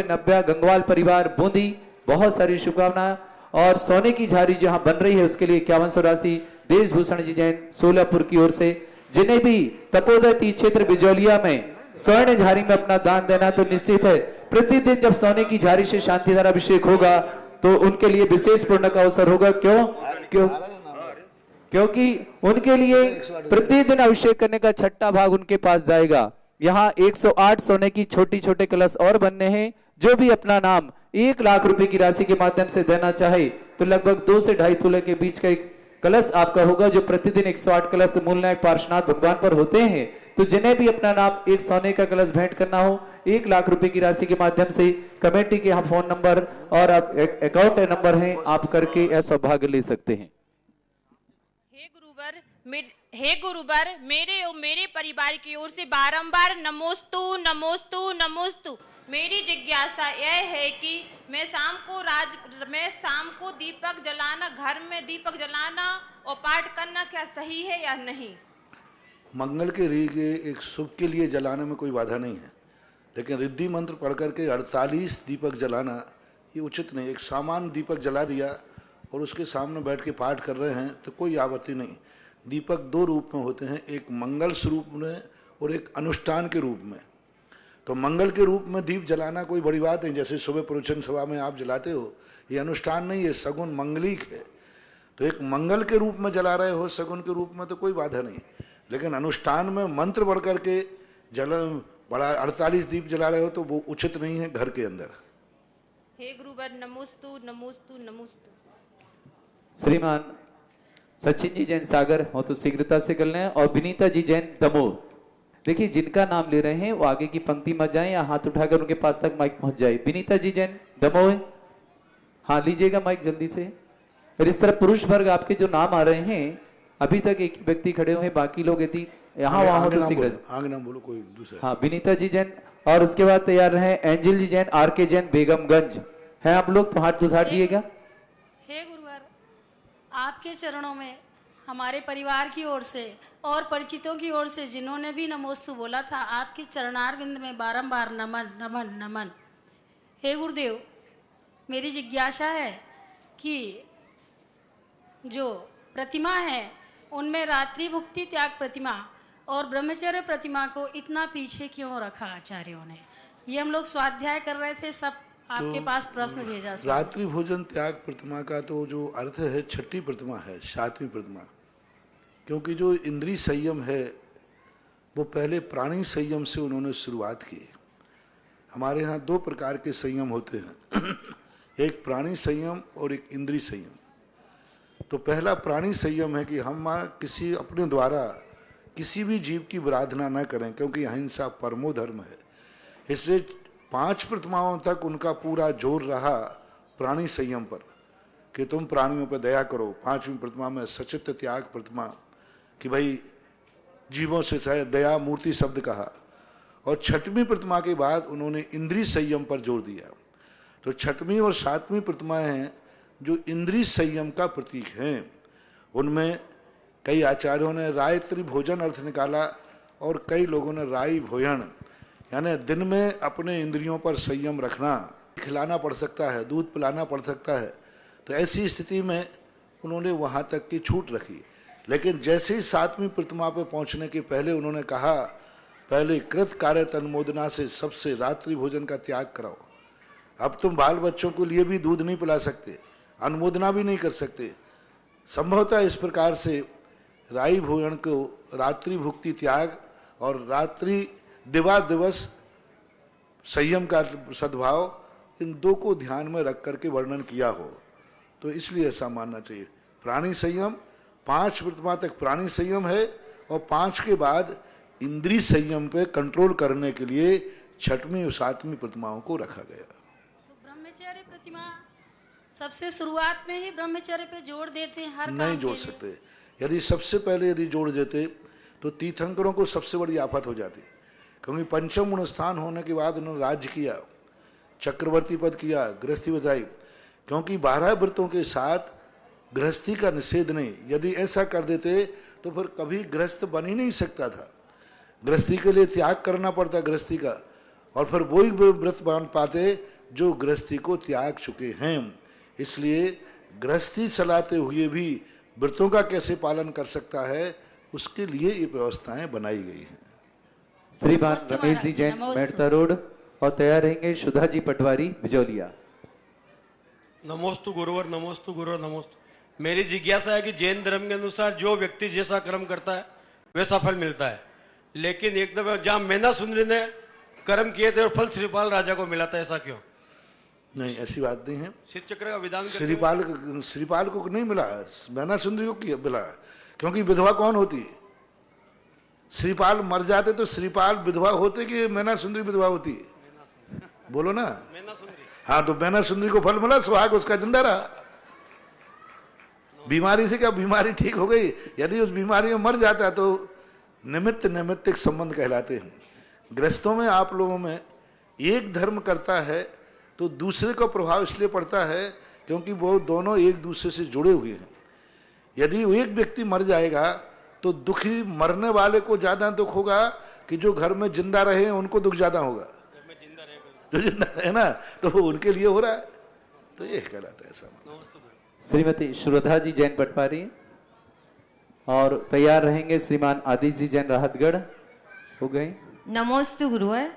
नव्या गंगवाल परिवार बूंदी, बहुत सारी शुभकामनाएं। और सोने की झारी जहां बन रही है उसके लिए 5100 राशि देशभूषण जी जैन सोलापुर की ओर से। जिन्हें भी तपोदयती क्षेत्र बिजौलिया में स्वर्ण झारी में अपना दान देना तो निश्चित है प्रतिदिन जब सोने की झारी से शांतिधारा अभिषेक होगा तो उनके लिए विशेष पूर्ण का अवसर होगा। क्योंकि उनके लिए प्रतिदिन अभिषेक करने का 6ठा भाग उनके पास जाएगा। यहाँ 108 सोने की छोटी छोटे कलश और बनने हैं। जो भी अपना नाम 1 लाख रुपए की राशि के माध्यम से देना चाहे तो लगभग 2 से 2.5 तोले के बीच का एक कलश आपका होगा, जो प्रतिदिन 108 कलश मूल नायक पार्श्वनाथ भगवान पर होते हैं। तो जिन्हें भी अपना नाम एक सोने का कलश भेंट करना हो 1 लाख रुपए की राशि के माध्यम से कमेटी के यहाँ फोन नंबर और अकाउंट नंबर है, आप करके यह सौभाग्य ले सकते हैं। हे गुरुवर, मेरे और मेरे परिवार की ओर से बारंबार नमोस्तु नमोस्तु नमोस्तु। मेरी जिज्ञासा यह है कि मैं शाम को दीपक जलाना, घर में दीपक जलाना और पाठ करना क्या सही है या नहीं? मंगल के रीग एक शुभ के लिए जलाने में कोई बाधा नहीं है, लेकिन रिद्धि मंत्र पढ़ करके 48 दीपक जलाना ये उचित नहीं। एक सामान्य दीपक जला दिया और उसके सामने बैठ के पाठ कर रहे हैं तो कोई आपत्ति नहीं। दीपक 2 रूप में होते हैं, एक मंगल स्वरूप में और एक अनुष्ठान के रूप में। तो मंगल के रूप में दीप जलाना कोई बड़ी बात नहीं, जैसे सुबह प्रवचन सभा में आप जलाते हो, ये अनुष्ठान नहीं है, सगुन मंगलिक है। तो एक मंगल के रूप में जला रहे हो सगुन के रूप में तो कोई बाधा नहीं, लेकिन अनुष्ठान में मंत्र बढ़ करके बड़ा 48 दीप जला रहे हो तो वो उचित नहीं है घर के अंदर। हे गुरुवर, नमोस्तु नमोस्तु नमोस्तु। श्रीमान सचिन जी जैन सागर हो तो शीघ्रता से कर लें, और विनीता जी जैन दमोह। देखिए जिनका नाम ले रहे हैं वो आगे की पंक्ति में जाएं या हाथ उठाकर उनके पास तक माइक पहुंच जाए। विनीता जी जैन दमोह, हाँ लीजिएगा माइक जल्दी से। फिर इस तरह पुरुष वर्ग आपके जो नाम आ रहे हैं, अभी तक एक व्यक्ति खड़े हुए, बाकी लोग यदि यहाँ वहां हो तो शीघ्र आगे नाम बोलो कोई दूसरा। हाँ विनीता जी जैन, और उसके बाद तैयार रहे एंजल जी जैन, आर.के. जैन बेगमगंज है आप लोग, तो हाथ उठा दीजिएगा। हे गुरुवर, आपके चरणों में हमारे परिवार की ओर से और परिचितों की ओर से जिन्होंने भी नमोस्तु बोला था, आपके चरणारविंद में बारंबार नमन नमन नमन। हे गुरुदेव, मेरी जिज्ञासा है कि जो प्रतिमा है उनमें रात्रि भुक्ति त्याग प्रतिमा और ब्रह्मचर्य प्रतिमा को इतना पीछे क्यों रखा आचार्यों ने? ये हम लोग स्वाध्याय कर रहे थे, सब आपके पास प्रश्न भेजा। रात्रि भोजन त्याग प्रतिमा का तो जो अर्थ है 6ठी प्रतिमा है, 7वीं प्रतिमा, क्योंकि जो इंद्रिय संयम है वो पहले प्राणी संयम से उन्होंने शुरुआत की। हमारे यहाँ 2 प्रकार के संयम होते हैं एक प्राणी संयम और एक इंद्रिय संयम। तो पहला प्राणी संयम है कि हम किसी अपने द्वारा किसी भी जीव की विराधना न करें, क्योंकि अहिंसा परमो धर्म है। इसलिए 5 प्रतिमाओं तक उनका पूरा जोर रहा प्राणी संयम पर कि तुम प्राणियों पर दया करो। 5वीं प्रतिमा में सचित्त त्याग प्रतिमा कि भाई जीवों से शायद दया मूर्ति शब्द कहा। और 6वीं प्रतिमा के बाद उन्होंने इंद्रिय संयम पर जोर दिया। तो 6वीं और 7वीं प्रतिमाएं हैं जो इंद्रिय संयम का प्रतीक हैं। उनमें कई आचार्यों ने रायत्री भोजन अर्थ निकाला और कई लोगों ने राई भोजन, यानी दिन में अपने इंद्रियों पर संयम रखना। खिलाना पड़ सकता है, दूध पिलाना पड़ सकता है, तो ऐसी स्थिति में उन्होंने वहाँ तक की छूट रखी। लेकिन जैसे ही 7वीं प्रतिमा पे पहुँचने के पहले उन्होंने कहा पहले कृत कार्य अनुमोदना से सबसे रात्रि भोजन का त्याग कराओ। अब तुम बाल बच्चों के लिए भी दूध नहीं पिला सकते, अनुमोदना भी नहीं कर सकते। संभवतः इस प्रकार से राई भोजन को रात्रि भुक्ति त्याग और रात्रि दिवा दिवस संयम का सद्भाव, इन दो को ध्यान में रख करके वर्णन किया हो, तो इसलिए ऐसा मानना चाहिए। प्राणी संयम 5 प्रतिमा तक प्राणी संयम है और 5 के बाद इंद्रिय संयम पे कंट्रोल करने के लिए 6वीं और 7वीं प्रतिमाओं को रखा गया। तो ब्रह्मचर्य प्रतिमा सबसे शुरुआत में ही ब्रह्मचर्य पे जोड़ देते हैं, हर नहीं जोड़ सकते। यदि सबसे पहले यदि जोड़ देते तो तीर्थंकरों को सबसे बड़ी आफत हो जाती, क्योंकि पंचम गुण स्थान होने के बाद उन्होंने राज्य किया, चक्रवर्ती पद किया, गृहस्थी बजाई, क्योंकि 12 व्रतों के साथ गृहस्थी का निषेध नहीं। यदि ऐसा कर देते तो फिर कभी गृहस्थ बन ही नहीं सकता था। गृहस्थी के लिए त्याग करना पड़ता गृहस्थी का, और फिर वही व्रत मान पाते जो गृहस्थी को त्याग चुके हैं। इसलिए गृहस्थी चलाते हुए भी व्रतों का कैसे पालन कर सकता है, उसके लिए ये व्यवस्थाएं बनाई गई हैं। श्रीमान रमेश जी जैन मेड़ता रोड और तैयार रहेंगे सुधा जी पटवारी बिजौलिया। नमोस्तु गुरुवर, नमोस्तु गुरुवर, नमोस्तु। मेरी जिज्ञासा है कि जैन धर्म के अनुसार जो व्यक्ति जैसा कर्म करता है वैसा फल मिलता है, लेकिन एक दफा जहाँ मैना सुंदरी ने कर्म किए थे और फल श्रीपाल राजा को मिला था, ऐसा क्यों? नहीं, ऐसी बात नहीं है। शिव चक्र का विधान श्रीपाल को नहीं मिला, मैना सुंदरी को मिला, क्योंकि विधवा कौन होती है? श्रीपाल मर जाते तो श्रीपाल विधवा होते कि मैना सुंदरी विधवा होती? बोलो ना। मैना सुंदरी। हाँ, तो मैना सुंदरी को फल मिला, सुहाग उसका जिंदा रहा। बीमारी से क्या बीमारी ठीक हो गई? यदि उस बीमारी में मर जाता तो निमित्त नैमित्तिक संबंध कहलाते हैं। गृहस्थों में आप लोगों में एक धर्म करता है तो दूसरे का प्रभाव इसलिए पड़ता है क्योंकि वो दोनों एक दूसरे से जुड़े हुए हैं। यदि एक व्यक्ति मर जाएगा तो दुखी मरने वाले को ज्यादा दुख होगा कि जो घर में जिंदा रहे उनको दुख ज्यादा होगा। जो जिंदा रहे ना तो वो उनके लिए हो रहा है, तो ये कहलाता है ऐसा। श्रीमती श्रद्धा जी जैन पटवारी और तैयार रहेंगे श्रीमान आदित्य जी जैन राहतगढ़। हो गए। नमोस्तु गुरुवर।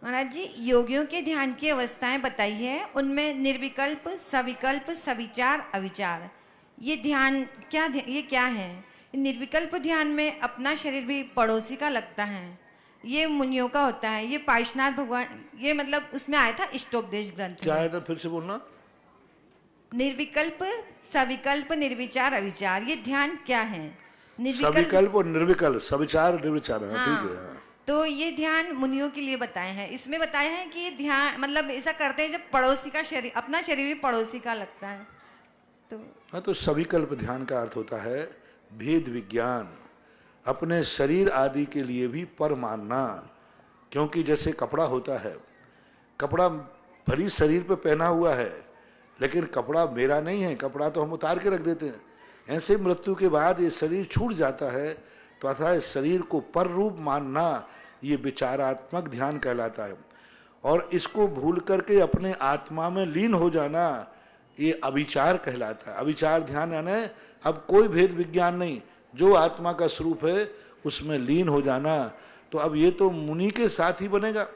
महाराज जी, योगियों के ध्यान की अवस्थाएं बताई है, उनमें निर्विकल्प, सविकल्प, सविचार, अविचार, ये ध्यान क्या है? निर्विकल्प ध्यान में अपना शरीर भी पड़ोसी का लगता है, ये मुनियों का होता है, ये पार्श्वनाथ भगवान, ये मतलब उसमें आया था इष्टोपदेश ग्रंथ। क्या आया था, फिर से बोलना। निर्विकल्प, सविकल्प, निर्विचार, अविचार, ये ध्यान क्या है? सविकल्प और निर्विकल्प, सविचार निर्विचार। हाँ, ठीक है। हाँ। तो ये ध्यान मुनियों के लिए बताए हैं। इसमें बताया है कि ये ध्यान मतलब ऐसा करते हैं जब पड़ोसी का शरीर, अपना शरीर भी पड़ोसी का लगता है। तो हाँ, तो सविकल्प ध्यान का अर्थ होता है भेद विज्ञान, अपने शरीर आदि के लिए भी पर मानना। क्योंकि जैसे कपड़ा होता है, कपड़ा भली शरीर पे पहना हुआ है लेकिन कपड़ा मेरा नहीं है, कपड़ा तो हम उतार के रख देते हैं। ऐसे मृत्यु के बाद ये शरीर छूट जाता है, तो अतः इस शरीर को पर रूप मानना ये विचारात्मक ध्यान कहलाता है। और इसको भूल करके अपने आत्मा में लीन हो जाना ये अविचार कहलाता है। अविचार ध्यान यानी अब कोई भेद विज्ञान नहीं, जो आत्मा का स्वरूप है उसमें लीन हो जाना। तो अब ये तो मुनि के साथ ही बनेगा।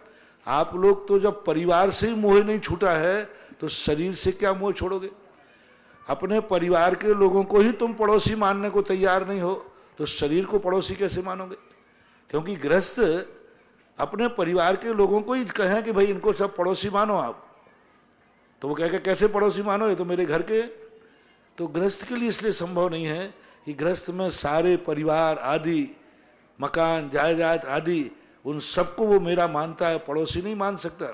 आप लोग तो जब परिवार से ही मोह नहीं छूटा है तो शरीर से क्या मोह छोड़ोगे? अपने परिवार के लोगों को ही तुम पड़ोसी मानने को तैयार नहीं हो तो शरीर को पड़ोसी कैसे मानोगे? क्योंकि गृहस्थ अपने परिवार के लोगों को ही कहें कि भाई इनको सब पड़ोसी मानो आप, तो वो कहेगा कैसे पड़ोसी मानो, ये तो मेरे घर के। तो गृहस्थ के लिए इसलिए संभव नहीं है कि गृहस्थ में सारे परिवार आदि, मकान जायदाद आदि, उन सबको वो मेरा मानता है, पड़ोसी नहीं मान सकता।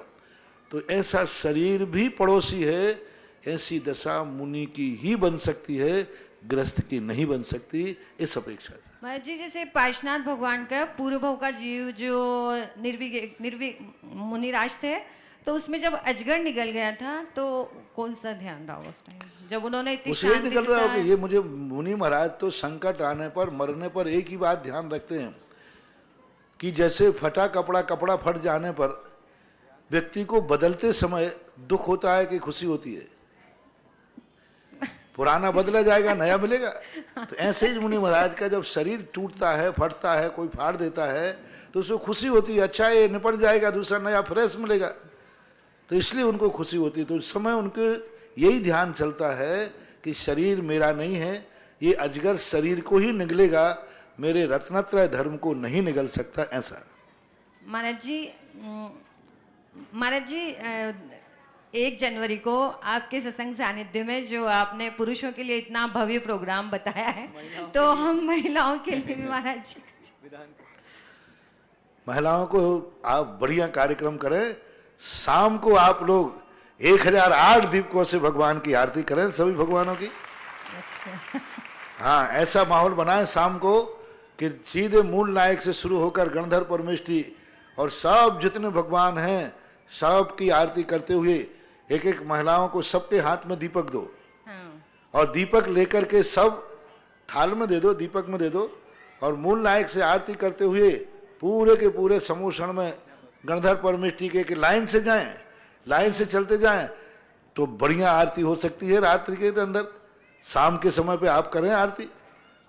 तो ऐसा शरीर भी पड़ोसी है। ऐसी दशा मुनि की ही बन सकती है, गृहस्थ की नहीं बन सकती, इस अपेक्षा से। महाराज जी, जैसे पार्श्वनाथ भगवान का पूर्व भाव का जीव जो मुनिराज थे, तो उसमें जब अजगर निकल गया था तो कौन सा ध्यान रहा उस टाइम जब उन्होंने इतनी उसे शांति निकल से रहा हो कि ये मुझे मुनि महाराज तो संकट आने पर, मरने पर एक ही बात ध्यान रखते हैं कि जैसे फटा कपड़ा फट जाने पर व्यक्ति को बदलते समय दुख होता है कि खुशी होती है? पुराना बदला जाएगा, नया मिलेगा। तो ऐसे ही मुनि महाराज का जब शरीर टूटता है, फटता है, कोई फाड़ देता है, तो उसको खुशी होती है, अच्छा ये निपट जाएगा, दूसरा नया फ्रेश मिलेगा, तो इसलिए उनको खुशी होती है। तो उस समय उनके यही ध्यान चलता है कि शरीर मेरा नहीं है, ये अजगर शरीर को ही निगलेगा, मेरे रत्नत्रय धर्म को नहीं निगल सकता, ऐसा। महाराज जी 1 जनवरी को आपके सत्संग सानिध्य में जो आपने पुरुषों के लिए इतना भव्य प्रोग्राम बताया है, तो हम महिलाओं के लिए भी महाराज जी महिलाओं को आप बढ़िया कार्यक्रम करें। शाम को आप लोग 1008 दीपकों से भगवान की आरती करें, सभी भगवानों की। हाँ, ऐसा माहौल बनाएं शाम को कि सीधे मूल नायक से शुरू होकर गणधर परमेष्ठी और सब जितने भगवान हैं सब की आरती करते हुए एक एक महिलाओं को सबके हाथ में दीपक दो। हाँ। और दीपक लेकर के सब थाल में दे दो, दीपक में दे दो, और मूल नायक से आरती करते हुए पूरे के पूरे समूषण में गणधर परमेष्ठी के लाइन से जाएं, लाइन से चलते जाएं, तो बढ़िया आरती हो सकती है रात्रि के अंदर। शाम के समय पे आप करें आरती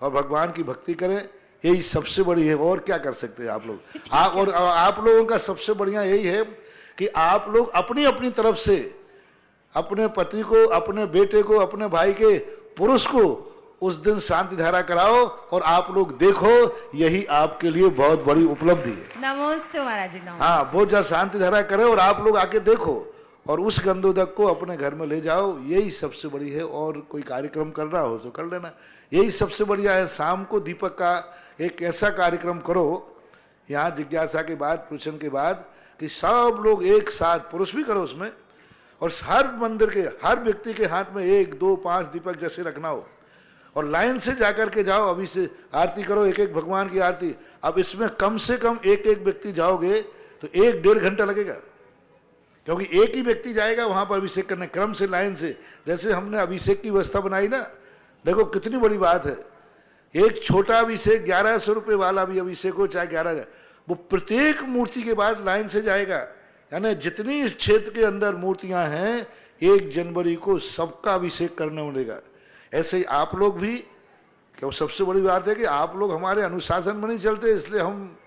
और भगवान की भक्ति करें, यही सबसे बड़ी है। और क्या कर सकते हैं आप लोग? आप लोगों का सबसे बढ़िया यही है कि आप लोग अपनी अपनी तरफ से अपने पति को, अपने बेटे को, अपने भाई के पुरुष को उस दिन शांति धारा कराओ और आप लोग देखो, यही आपके लिए बहुत बड़ी उपलब्धि है। नमस्ते महाराज जी। हाँ, वो जब शांति धारा करे और आप लोग आके देखो और उस गंधोदक को अपने घर में ले जाओ, यही सबसे बड़ी है। और कोई कार्यक्रम कर रहा हो तो कर लेना, यही सबसे बढ़िया है। शाम को दीपक का एक ऐसा कार्यक्रम करो यहाँ जिज्ञासा के बाद, प्रवचन के बाद, कि सब लोग एक साथ, पुरुष भी करो उसमें, और हर मंदिर के हर व्यक्ति के हाथ में 1, 2, 5 दीपक जैसे रखना हो और लाइन से जाकर के जाओ, अभी से आरती करो, एक एक भगवान की आरती। अब इसमें कम से कम एक एक व्यक्ति जाओगे तो 1-1.5 घंटा लगेगा, क्योंकि एक ही व्यक्ति जाएगा वहां पर अभिषेक करने, क्रम से, लाइन से। जैसे हमने अभिषेक की व्यवस्था बनाई ना, देखो कितनी बड़ी बात है। एक छोटा अभिषेक 1100 रुपये वाला भी अभिषेक हो, चाहे 11,000, वो प्रत्येक मूर्ति के बाद लाइन से जाएगा। यानी जितनी इस क्षेत्र के अंदर मूर्तियां हैं, 1 जनवरी को सबका अभिषेक करने मिलेगा। ऐसे ही आप लोग भी, क्यों सबसे बड़ी बात है कि आप लोग हमारे अनुशासन में नहीं चलते, इसलिए हम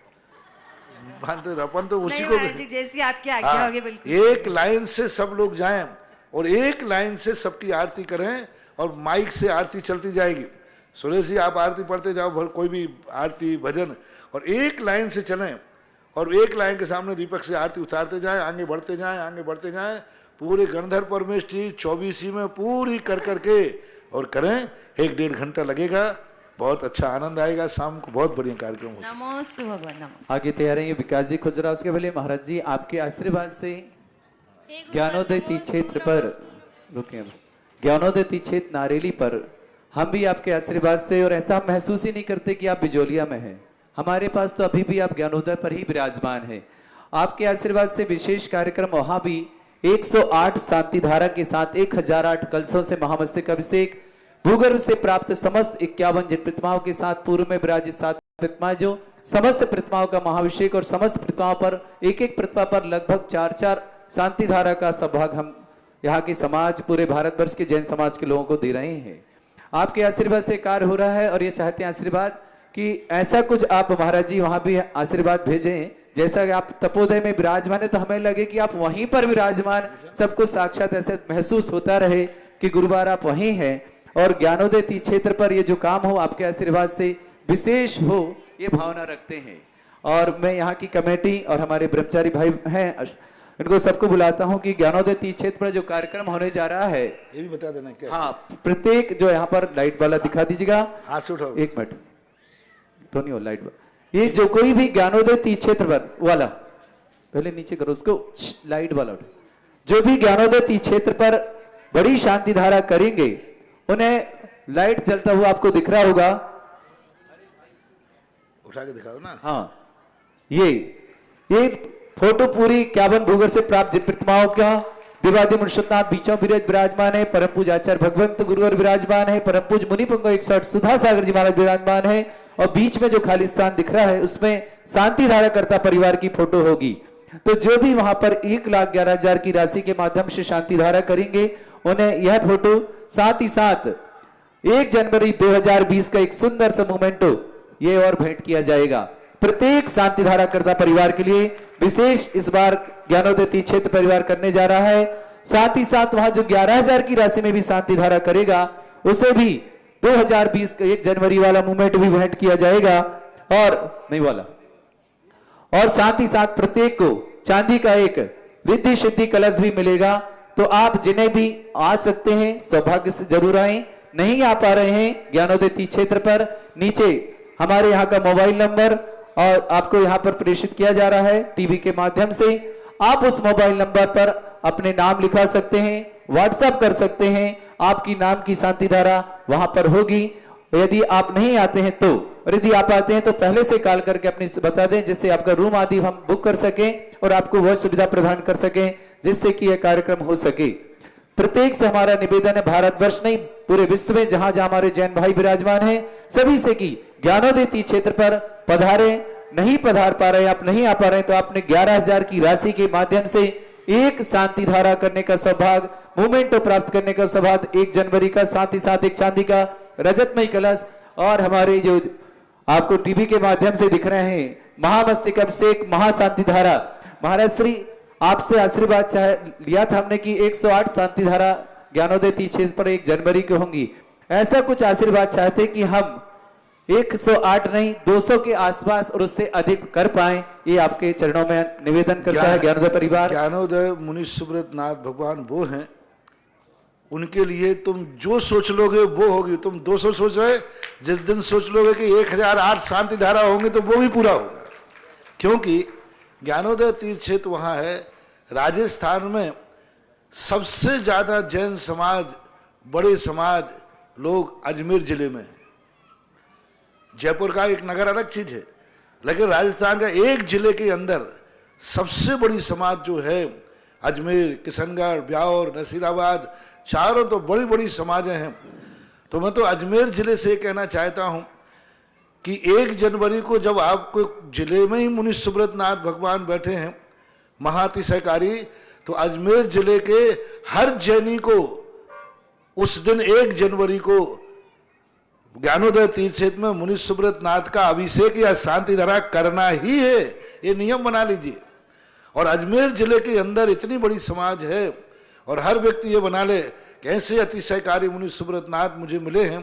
अपन तो उसी को जैसी आपकी आज्ञा होगी बिल्कुल। एक लाइन से सब लोग जाएं और एक लाइन से सबकी आरती करें और माइक से आरती चलती जाएगी। सुरेश जी आप आरती पढ़ते जाओ, कोई भी आरती भजन, और एक लाइन से चलें और एक लाइन के सामने दीपक से आरती उतारते जाएं, आगे बढ़ते जाएं, आगे बढ़ते जाएं, पूरे गणधर परमेष्ठी 24 में पूरी कर करके और करें। 1-1.5 घंटा लगेगा, बहुत अच्छा आनंद आएगा। शाम को बहुत बढ़िया कार्यक्रम होगा। नमोस्तु भगवान। आगे तैयार हैं विकास जी खुजरा। उसके पहले महाराज जी आपके आशीर्वाद से ज्ञानोदय क्षेत्र पर रुके, ज्ञानोदय क्षेत्र नारेली पर हम भी आपके आशीर्वाद से, और ऐसा महसूस ही नहीं करते कि आप बिजोलिया में हैं। हमारे पास तो अभी भी आप ज्ञानोदय पर ही विराजमान हैं। आपके आशीर्वाद से विशेष कार्यक्रम वहां भी 108 शांति धारा के साथ 1008 कलशों से महामस्तक अभिषेक, भूगर्भ से प्राप्त समस्त 51 जिन प्रतिमाओं के साथ पूर्व में विराजित 7 प्रतिमा, जो समस्त प्रतिमाओं का महाभिषेक, और समस्त प्रतिमाओं पर एक एक प्रतिमा पर लगभग 4-4 शांति धारा का सौभाग्य हम यहाँ के समाज, पूरे भारतवर्ष के जैन समाज के लोगों को दे रहे हैं। आपके आशीर्वाद से कार्य हो रहा है और ये चाहते हैं आशीर्वाद कि ऐसा कुछ आप महाराज जी वहां भी आशीर्वाद भेजें, जैसा कि आप तपोदय में विराजमान है तो हमें लगे कि आप वहीं पर विराजमान, सबको साक्षात ऐसे महसूस होता रहे कि गुरुवार आप वहीं हैं। और ज्ञानोदय क्षेत्र पर ये जो काम हो आपके आशीर्वाद से विशेष हो, ये भावना रखते हैं। और मैं यहाँ की कमेटी और हमारे ब्रह्मचारी भाई हैं, इनको सबको बुलाता हूँ कि ज्ञानोदय क्षेत्र पर जो कार्यक्रम होने जा रहा है, ये भी बता देना क्या। हाँ, प्रत्येक जो यहाँ पर लाइट वाला दिखा दीजिएगा, हाथ से उठाओ, 1 मिनट, टोनी लाइट वाला, ये जो कोई भी ज्ञानोदय क्षेत्र पर वाला, पहले नीचे करो उसको, लाइट वाला जो भी ज्ञानोदय क्षेत्र पर बड़ी शांति धारा करेंगे उन्हें लाइट जलता हुआ आपको दिख रहा होगा, उठा के दिखाओ ना। हाँ, ये फोटो पूरी 51 भूगर से प्राप्त जिन प्रतिमाओं का विवादी मुनिषदनाथ बीचों विराजमान है, परम पूज आचार्य भगवंत गुरुवर विराजमान है, परम पूज मुनि पंगो 108 सुधा सागर जी महाराज विराजमान है, और बीच में जो खाली स्थान दिख रहा है उसमें शांति धारा करता परिवार की फोटो होगी। तो जो भी वहां पर 1,11,000 की राशि के माध्यम से शांति धारा करेंगे उन्हें यह फोटो, साथ ही साथ 1 जनवरी 2020 का एक सुंदर सा मोमेंटो ये और भेंट किया जाएगा प्रत्येक शांति धारा करता परिवार के लिए। विशेष इस बार ज्ञानोदय क्षेत्र परिवार करने जा रहा है। साथ ही साथ वहां जो 11,000 की राशि में भी शांति धारा करेगा उसे भी 2020 का 1 जनवरी वाला मूवमेंट भी भेंट किया जाएगा, और नहीं वाला, और साथ ही साथ प्रत्येक को चांदी का एक रिद्धि सिद्धि कलश भी मिलेगा। तो आप जिन्हें भी आ सकते हैं सौभाग्य से जरूर आए, नहीं आ पा रहे हैं ज्ञानोदय क्षेत्र पर, नीचे हमारे यहाँ का मोबाइल नंबर और आपको यहाँ पर प्रेषित किया जा रहा है टीवी के माध्यम से। आप उस मोबाइल नंबर पर अपने नाम लिखा सकते हैं, व्हाट्सएप कर सकते हैं, आपकी नाम की शांति धारा वहां पर होगी। यदि आप नहीं आते हैं तो, और यदि आप आते हैं तो पहले से कॉल करके अपनी बता दें, जिससे आपका रूम आदि हम बुक कर सकें और आपको वह सुविधा प्रदान कर सकें जिससे कि यह कार्यक्रम हो सके। प्रत्येक से हमारा निवेदन है, भारतवर्ष नहीं पूरे विश्व में जहां जहां हमारे जैन भाई विराजमान हैं, सभी से कि ज्ञानोदय क्षेत्र पर पधारे। नहीं पधार पा रहे, आप नहीं आ पा रहे, तो आपने 11,000 की राशि के माध्यम से एक शांति धारा करने का सौभाग्य, मोमेंटो प्राप्त करने का सौभाग्य 1 जनवरी का, साथ ही साथ एक चांदी का रजतमय कलश, और हमारे जो आपको टीवी के माध्यम से दिख रहे हैं महामस्तिक अभिषेक महाशांति धारा। महाराज श्री आपसे आशीर्वाद लिया था हमने कि 108 शांति धारा ज्ञानोदय क्षेत्र पर 1 जनवरी को होंगी। ऐसा कुछ आशीर्वाद चाहते कि हम 108 नहीं 200 के आसपास और उससे अधिक कर पाए, ये आपके चरणों में निवेदन करता है ज्ञानोदय परिवार। ज्ञानोदय मुनि सुब्रत नाथ भगवान वो हैं, उनके लिए तुम जो सोच लोगे वो होगी। तुम 200 सोच रहे, जिस दिन सोच लोगे कि 1008 शांति धारा होंगे तो वो भी पूरा होगा, क्योंकि ज्ञानोदय तीर्थ क्षेत्र वहां है। राजस्थान में सबसे ज्यादा जैन समाज, बड़े समाज लोग अजमेर जिले में है। जयपुर का एक नगर अलग चीज है, लेकिन राजस्थान का एक जिले के अंदर सबसे बड़ी समाज जो है अजमेर, किशनगढ़, ब्यावर, नसीराबाद, चारों तो बड़ी बड़ी समाजें हैं। तो मैं तो अजमेर जिले से कहना चाहता हूं कि 1 जनवरी को जब आपको जिले में ही मुनि सुब्रत नाथ भगवान बैठे हैं महातिशयकारी, तो अजमेर जिले के हर जैनी को उस दिन 1 जनवरी को ज्ञानोदय तीर्थ क्षेत्र में मुनि सुब्रत नाथ का अभिषेक या शांति धारा करना ही है, ये नियम बना लीजिए। और अजमेर जिले के अंदर इतनी बड़ी समाज है, और हर व्यक्ति ये बना ले कि ऐसे अतिशयकारी मुनि सुब्रत नाथ मुझे मिले हैं,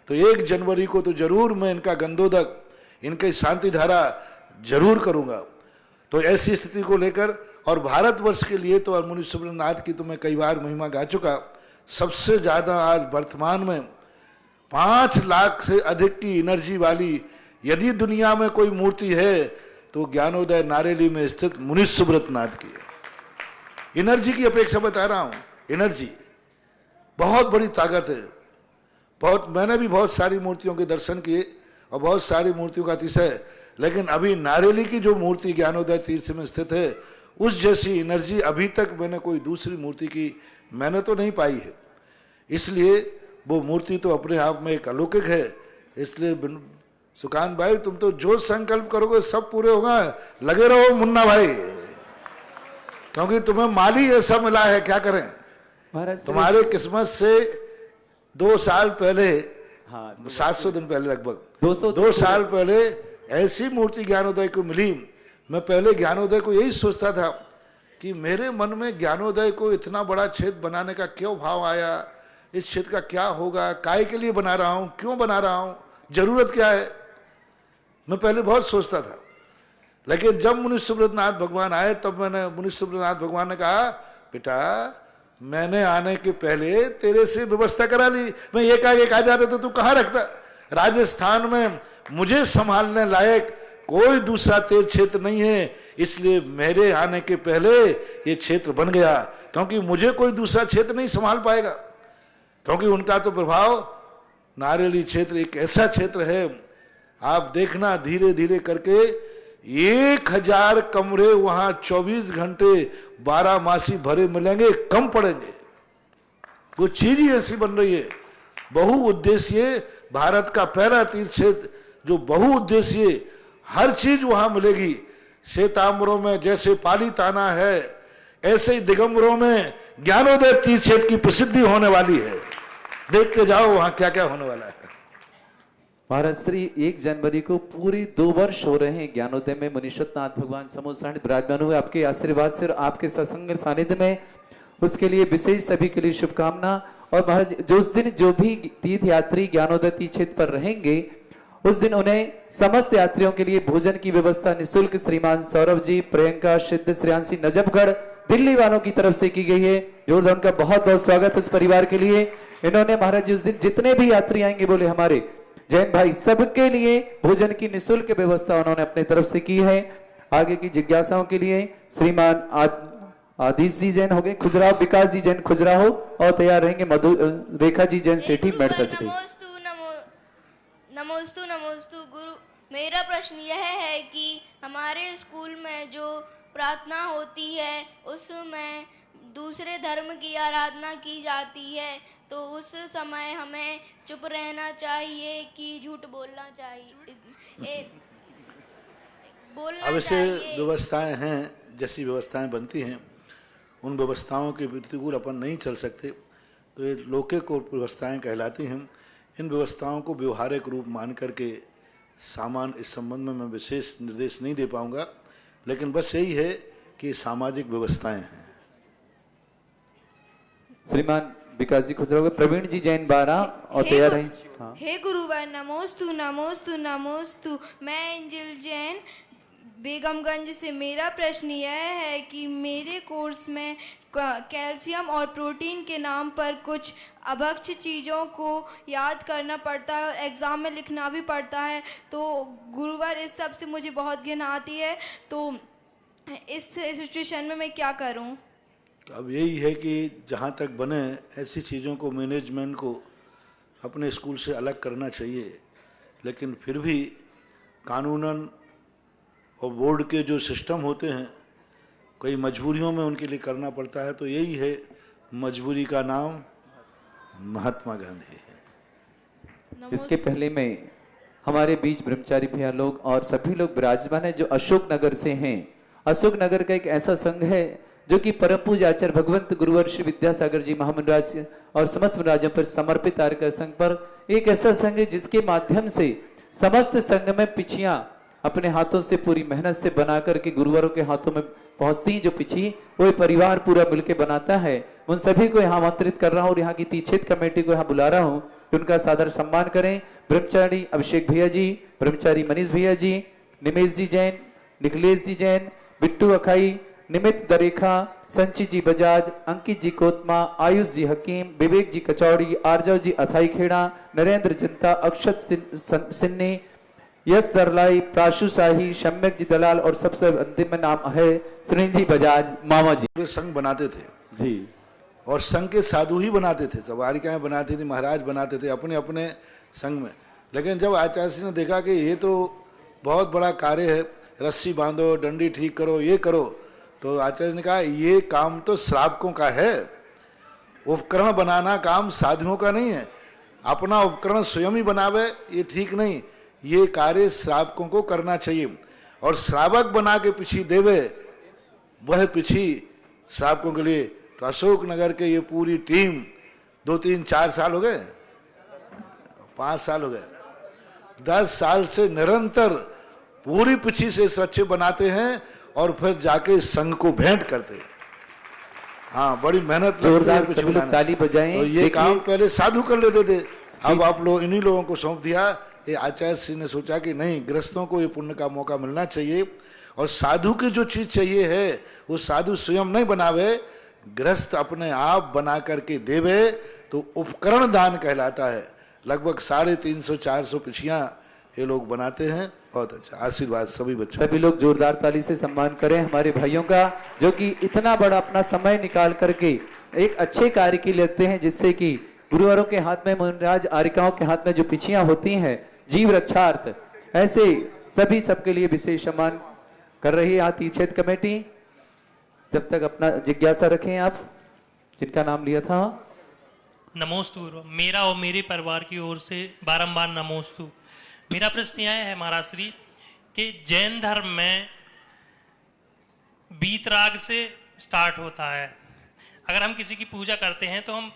तो 1 जनवरी को तो जरूर मैं इनका गंधोदक, इनकी शांति धारा जरूर करूंगा। तो ऐसी स्थिति को लेकर, और भारतवर्ष के लिए तो मुनि सुब्रत नाथ की तो मैं कई बार महिमा गा चुका। सबसे ज्यादा आज वर्तमान में 5 लाख से अधिक की एनर्जी वाली यदि दुनिया में कोई मूर्ति है तो ज्ञानोदय नारेली में स्थित मुनि सुब्रत नाथ की है। एनर्जी की अपेक्षा बता रहा हूं, एनर्जी बहुत बड़ी ताकत है। मैंने भी बहुत सारी मूर्तियों के दर्शन किए और बहुत सारी मूर्तियों का अतिशय, लेकिन अभी नारेली की जो मूर्ति ज्ञानोदय तीर्थ में स्थित है, उस जैसी एनर्जी अभी तक मैंने कोई दूसरी मूर्ति की मैंने तो नहीं पाई है। इसलिए वो मूर्ति तो अपने आप में एक अलौकिक है। इसलिए सुकांत भाई, तुम तो जो संकल्प करोगे सब पूरे होगा, लगे रहो मुन्ना भाई, क्योंकि तुम्हें माली ऐसा मिला है, क्या करें। तुम्हारे किस्मत से 2 साल पहले, 700 दिन पहले लगभग 2 साल पहले ऐसी मूर्ति ज्ञानोदय को मिली। मैं पहले ज्ञानोदय को यही सोचता था कि मेरे मन में ज्ञानोदय को इतना बड़ा क्षेत्र बनाने का क्यों भाव आया, इस क्षेत्र का क्या होगा, काय के लिए बना रहा हूं, क्यों बना रहा हूं, जरूरत क्या है, मैं पहले बहुत सोचता था। लेकिन जब मुनि सुब्रत नाथ भगवान आए, तब मैंने मुनि सुब्रत नाथ भगवान ने कहा, बेटा मैंने आने के पहले तेरे से व्यवस्था करा ली। मैं एक आ जाता तो तू कहाँ रखता। राजस्थान में मुझे संभालने लायक कोई दूसरा तीर्थ क्षेत्र नहीं है, इसलिए मेरे आने के पहले ये क्षेत्र बन गया, क्योंकि मुझे कोई दूसरा क्षेत्र नहीं संभाल पाएगा, क्योंकि उनका तो प्रभाव नारियली क्षेत्र एक ऐसा क्षेत्र है, आप देखना धीरे धीरे करके 1000 कमरे वहां 24 घंटे 12 मासी भरे मिलेंगे, कम पड़ेंगे। वो चीज ही ऐसी बन रही है। बहुउद्देशीय भारत का पहला तीर्थ क्षेत्र जो बहुउद्देशीय हर चीज वहां मिलेगी। श्वेतांबरों में जैसे पाली ताना है, ऐसे ही दिगंबरों में ज्ञानोदय तीर्थ क्षेत्र की प्रसिद्धि होने वाली है। देखते जाओ वहां क्या क्या होने वाला है। महाराज श्री 1 जनवरी को पूरे 2 वर्ष हो रहे हैं ज्ञानोदय में मुनीश्वरनाथ भगवान समूह सानिध्य विराजमान हुए। आपके आशीर्वाद से आपके सत्संग सानिध्य में, उसके लिए विशेष सभी के लिए शुभकामना। और महाराज जो उस दिन जो भी तीर्थ यात्री ज्ञानोदय तीर्थ क्षेत्र पर रहेंगे, उस दिन उन्हें समस्त यात्रियों के लिए भोजन की व्यवस्था निःशुल्क श्रीमान सौरभ जी, प्रियंका, सिद्ध, श्रेयांशी, नजफगढ़ दिल्ली वालों की तरफ से की गई है। जोरदार उनका बहुत बहुत स्वागत उस परिवार के लिए। इन्होंने महाराज जी उस दिन जितने भी यात्री आएंगे बोले हमारे जैन भाई, सबके लिए भोजन की निःशुल्क व्यवस्था उन्होंने अपनी तरफ से की है। आगे की जिज्ञासाओं के लिए श्रीमान आदिश जी जैन हो गए खुजराहो, विकास जी जैन खुजराहो, और तैयार रहेंगे मधु रेखा जी जैन सेठी मेडका सेठी। नमोस्तु नमोस्तु गुरु। मेरा प्रश्न यह है कि हमारे स्कूल में जो प्रार्थना होती है उसमें दूसरे धर्म की आराधना की जाती है, तो उस समय हमें चुप रहना चाहिए कि झूठ बोलना चाहिए? अवश्य व्यवस्थाएं हैं, जैसी व्यवस्थाएं बनती हैं उन व्यवस्थाओं के प्रतिकूल अपन नहीं चल सकते, तो ये लौकिक व्यवस्थाएं कहलाती हैं। इन व्यवस्थाओं को व्यवहारिक रूप मान करके सामान्य इस संबंध में मैं विशेष निर्देश नहीं दे पाऊंगा, लेकिन बस यही है कि सामाजिक व्यवस्थाएं हैं। श्रीमान विकास जी खुजरा, प्रवीण जी जैन 12 और तैयार है। हाँ। हे गुरुवर नमोस्तु नमोस्तु नमोस्तु। मैं एंजल जैन बेगमगंज से। मेरा प्रश्न यह है कि मेरे कोर्स में कैल्शियम और प्रोटीन के नाम पर कुछ अभक्ष्य चीज़ों को याद करना पड़ता है और एग्ज़ाम में लिखना भी पड़ता है, तो गुरुवर इस सब से मुझे बहुत घिन आती है, तो इस सिचुएशन में मैं क्या करूं? अब यही है कि जहाँ तक बने ऐसी चीज़ों को मैनेजमेंट को अपने स्कूल से अलग करना चाहिए, लेकिन फिर भी कानूनन और बोर्ड के जो सिस्टम होते हैं कई मजबूरियों में उनके लिए करना पड़ता है, तो यही है मजबूरी का नाम महात्मा गांधी है। इसके पहले में हमारे बीच ब्रह्मचारी भैया लोग और सभी लोग विराजमान हैं जो अशोक नगर से हैं। अशोक नगर का एक ऐसा संघ है जो कि परम पूज्य आचार्य भगवंत गुरुवर श्री विद्यासागर जी महामंडराज और समस्त महाराजों पर समर्पित आर्य संघ पर एक ऐसा संघ है जिसके माध्यम से समस्त संघ में पिछियां अपने हाथों से पूरी मेहनत से बना करके गुरुवारों के हाथों में पहुंचती हैं। जो पिछी वो परिवार पूरा मिलकर बनाता है, उन सभी को यहाँ आमंत्रित कर रहा हूँ और यहाँ की तीक्षित कमेटी को यहाँ बुला रहा हूँ कि उनका सादर सम्मान करें। ब्रह्मचारी अभिषेक भैया जी, ब्रह्मचारी मनीष भैया जी, निमेश जी जैन, निखिलेश जी जैन, बिट्टू अखाई, निमित दरेखा, संचित जी बजाज, अंकित जी कोतमा, आयुष जी हकीम, विवेक जी कचौड़ी, आर्जव जी अथाई खेड़ा, नरेंद्र चिंता, अक्षत सिन्नी, यश दरलाई, प्राशु शाही, सम्यक जी दलाल और सबसे अंतिम में नाम है सुनील जी बजाज मामा जी। संघ बनाते थे जी, और संघ के साधु ही बनाते थे, सवारिकाएं बनाती थी, महाराज बनाते थे अपने अपने संघ में। लेकिन जब आचार्य जी ने देखा कि ये तो बहुत बड़ा कार्य है, रस्सी बांधो, डंडी ठीक करो, ये करो, तो आचार्य ने कहा ये काम तो श्रावकों का है, उपकरण बनाना काम साधुओं का नहीं है। अपना उपकरण स्वयं ही बनावे ये ठीक नहीं, ये कार्य श्रावकों को करना चाहिए। और श्रावक बना के पिछी देवे, वह पिछी श्रावकों के लिए। तो अशोक नगर के ये पूरी टीम 2, 3, 4 साल हो गए, 5 साल हो गए, 10 साल से निरंतर पूरी पिछी से स्वच्छ बनाते हैं और फिर जाके संघ को भेंट करते हैं। हाँ, बड़ी मेहनत लगती है पिछी बनाने। ताली बजाएं। तो ये काम पहले साधु कर लेते थे, अब आप लोग इन्हीं लोगों को सौंप दिया। ये आचार्य श्री ने सोचा कि नहीं, गृहस्थों को ये पुण्य का मौका मिलना चाहिए, और साधु की जो चीज चाहिए है वो साधु स्वयं नहीं बनावे, गृहस्थ अपने आप बना करके देवे, तो उपकरण दान कहलाता है। लगभग 350-400 पिछियां ये लोग बनाते हैं। बहुत अच्छा, आशीर्वाद सभी बच्चों। सभी लोग जोरदार ताली से सम्मान करें हमारे भाइयों का, जो कि इतना बड़ा अपना समय निकाल करके एक अच्छे कार्य के लिए लगते हैं, जिससे कि गुरुवारों के हाथ में, मुनिराज आरिकाओं के हाथ में जो पिछियां होती हैं जीव रक्षार्थ, ऐसे सभी सबके लिए विशेष सम्मान कर रही है तीर्थक्षेत्र कमेटी। जब तक अपना जिज्ञासा रखें आप, जिनका नाम लिया था। नमोस्तु गुरु, मेरा और मेरे परिवार की ओर से बारंबार नमोस्तु। मेरा प्रश्न यह है महाराज श्री कि जैन धर्म में वीतराग से स्टार्ट होता है। अगर हम किसी की पूजा करते हैं तो हम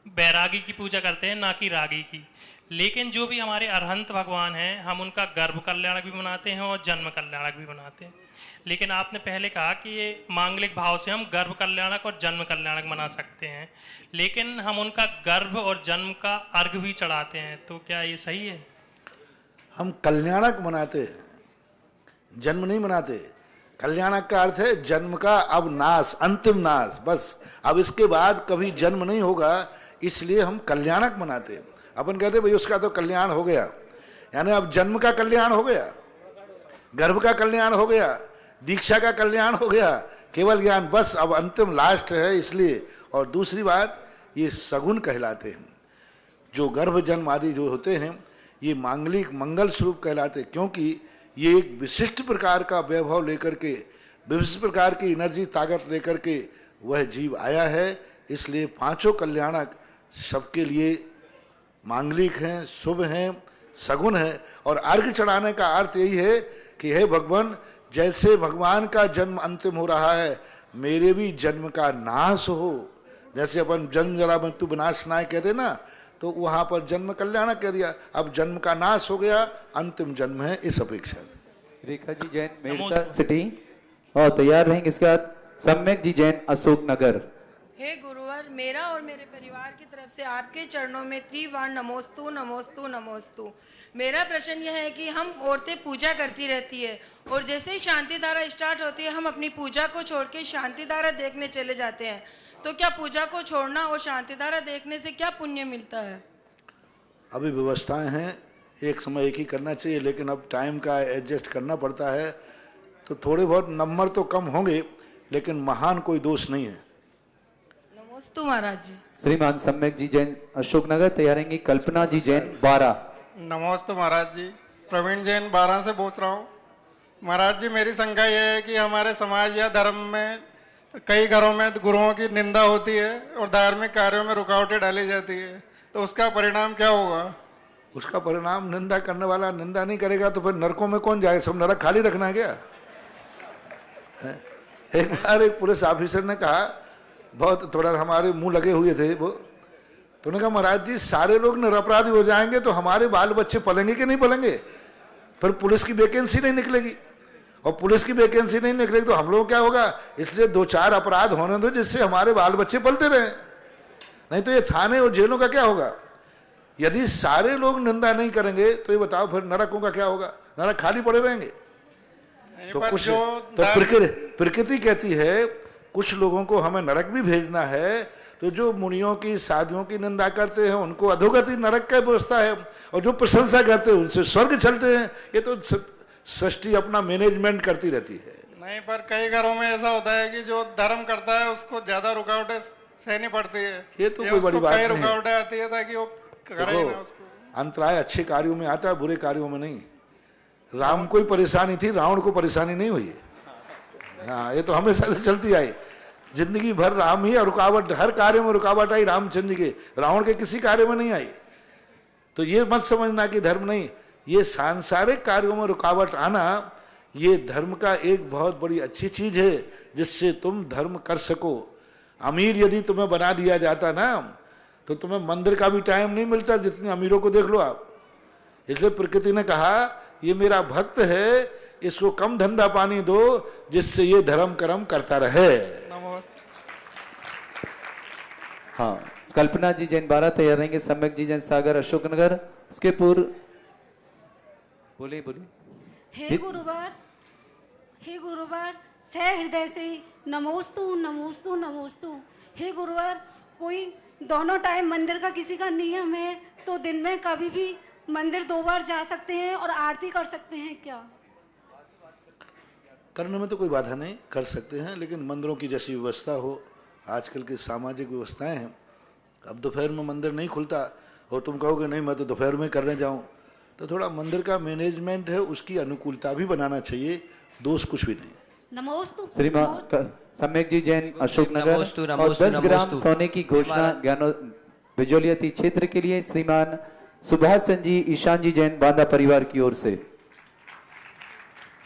बैरागी की पूजा करते हैं, ना कि रागी की। लेकिन जो भी हमारे अरहंत भगवान हैं, हम उनका गर्भ कल्याणक भी मनाते हैं और जन्म कल्याणक भी मनाते हैं। लेकिन आपने पहले कहा कि ये मांगलिक भाव से हम गर्भ कल्याणक और जन्म कल्याणक मना सकते हैं, लेकिन हम उनका गर्भ और जन्म का अर्घ भी चढ़ाते हैं, तो क्या ये सही है? हम कल्याणक मनाते हैं, जन्म नहीं मनाते। कल्याणक का अर्थ है जन्म का अब नाश, अंतिम नाश, बस अब इसके बाद कभी जन्म नहीं होगा, इसलिए हम कल्याणक मनाते हैं। अपन कहते भाई उसका तो कल्याण हो गया, यानी अब जन्म का कल्याण हो गया, गर्भ का कल्याण हो गया, दीक्षा का कल्याण हो गया, केवल ज्ञान बस अब अंतिम लास्ट है, इसलिए। और दूसरी बात, ये सगुन कहलाते हैं। जो गर्भ जन्म आदि जो होते हैं ये मांगलिक मंगल स्वरूप कहलाते, क्योंकि ये एक विशिष्ट प्रकार का वैभव लेकर के, विशिष्ट प्रकार की एनर्जी ताकत लेकर के वह जीव आया है। इसलिए पांचों कल्याणक सबके लिए मांगलिक हैं, शुभ हैं, सगुन है। और अर्घ चढ़ाने का अर्थ यही है कि हे भगवान, जैसे भगवान का जन्म अंतिम हो रहा है, मेरे भी जन्म का नाश हो। जैसे अपन जन्म जरा मृत्यु विनाश नाय कहते ना, तो वहां पर जन्म कल्याण कह दिया, अब जन्म का नाश हो गया, अंतिम जन्म है, इस अपेक्षा। रेखा जी जैन मेरठा सिटी और तैयार रहेंगे। इसके बाद सम्यक जी जैन अशोक नगर। हे गुरुवर, मेरा और मेरे परिवार की तरफ से आपके चरणों में त्रिवार नमोस्तु नमोस्तु नमोस्तु। मेरा प्रश्न यह है कि हम औरतें पूजा करती रहती है और जैसे ही शांति धारा स्टार्ट होती है हम अपनी पूजा को छोड़ के शांति धारा देखने चले जाते हैं, तो क्या पूजा को छोड़ना और शांति धारा देखने से क्या पुण्य मिलता है? अभी व्यवस्थाएं हैं, एक समय एक ही करना चाहिए, लेकिन अब टाइम का एडजस्ट करना पड़ता है, तो थोड़े बहुत नंबर तो कम होंगे, लेकिन महान कोई दोष नहीं है। नमोस्तु महाराज जी। श्रीमान सम्यक जी जैन अशोक नगर तैयारेंगी। कल्पना जी जैन 12। नमोस्तु महाराज जी, प्रवीण जैन 12 से पूछ रहा हूँ। महाराज जी, मेरी शंका यह है कि हमारे समाज या धर्म में कई घरों में गुरुओं की निंदा होती है और धार्मिक कार्यों में रुकावटें डाली जाती है, तो उसका परिणाम क्या होगा? उसका परिणाम, निंदा करने वाला निंदा नहीं करेगा तो फिर नरकों में कौन जाएगा? सब नरक खाली रखना है क्या? एक बार एक पुलिस ऑफिसर ने कहा, बहुत थोड़ा हमारे मुंह लगे हुए थे वो, तो उन्होंने कहा महाराज जी सारे लोग निरपराधी हो जाएंगे तो हमारे बाल बच्चे पलेंगे कि नहीं पलेंगे? फिर पुलिस की वैकेंसी नहीं निकलेगी, और पुलिस की वैकेंसी नहीं निकलेगी तो हम लोग क्या होगा? इसलिए 2-4 अपराध होने दो जिससे हमारे बाल बच्चे पलते रहे, नहीं तो ये थाने और जेलों का क्या होगा? यदि सारे लोग निंदा नहीं करेंगे तो ये बताओ फिर नरकों का क्या होगा? नरक खाली पड़े रहेंगे। तो कुछ तो प्रकृति कहती है कुछ लोगों को हमें नरक भी भेजना है, तो जो मुनियों की साधुओं की निंदा करते हैं उनको अधोगति नरक का व्यवस्था है, और जो प्रशंसा करते हैं उनसे स्वर्ग चलते हैं। ये तो सृष्टि अपना मैनेजमेंट करती रहती है। नहीं, पर कई घरों में ऐसा होता है कि जो धर्म करता है उसको ज्यादा रुकावटें सहनी पड़ती है। ये तो कोई बड़ी बात नहीं है। रुकावटें आती है ताकि वो करे ही ना उसको। अंतराय अच्छे कार्यों में आता है, बुरे कार्यों में नहीं। राम को ही परेशानी थी, रावण को परेशानी नहीं हुई। हाँ, ये तो हमेशा से चलती आई, जिंदगी भर राम ही रुकावट, हर कार्य में रुकावट आई रामचंद्र के, रावण के किसी कार्य में नहीं आई। तो ये मत समझना कि धर्म नहीं, ये सांसारिक कार्यों में रुकावट आना ये धर्म का एक बहुत बड़ी अच्छी चीज है, जिससे तुम धर्म कर सको। अमीर यदि तुम्हें बना दिया जाता ना तो तुम्हें मंदिर का भी टाइम नहीं मिलता, जितने अमीरों को देख लो आप। इसलिए प्रकृति ने कहा ये मेरा भक्त है, इसको कम धंधा पानी दो जिससे ये धर्म कर्म करता रहे। हाँ, कल्पना जी जैन 12 तैयार रहेंगे। सम्यक जी जैन सागर अशोकनगर। उसके पूर्व बोलिए। हे गुरुवर, हे गुरुवर, सह हृदय से नमोस्तु नमोस्तु नमोस्तु। हे गुरुवर, कोई दोनों टाइम मंदिर का किसी का नियम है तो दिन में कभी भी मंदिर 2 बार जा सकते हैं और आरती कर सकते हैं क्या? करने में तो कोई बाधा नहीं, कर सकते हैं, लेकिन मंदिरों की जैसी व्यवस्था हो, आजकल की सामाजिक व्यवस्थाएं हैं। अब दोपहर में मंदिर नहीं खुलता और तुम कहोगे नहीं मैं तो दोपहर में करने जाऊं, तो थोड़ा मंदिर का मैनेजमेंट है उसकी अनुकूलता भी बनाना चाहिए, दोष कुछ भी नहीं। नमोस्तु। श्रीमान सम्यक जी जैन अशोकनगर और 10 ग्राम सोने की घोषणा ज्ञानो बिजोलियती क्षेत्र के लिए श्रीमान सुभाष चंद्र जी ईशान जी जैन बांदा परिवार की ओर से।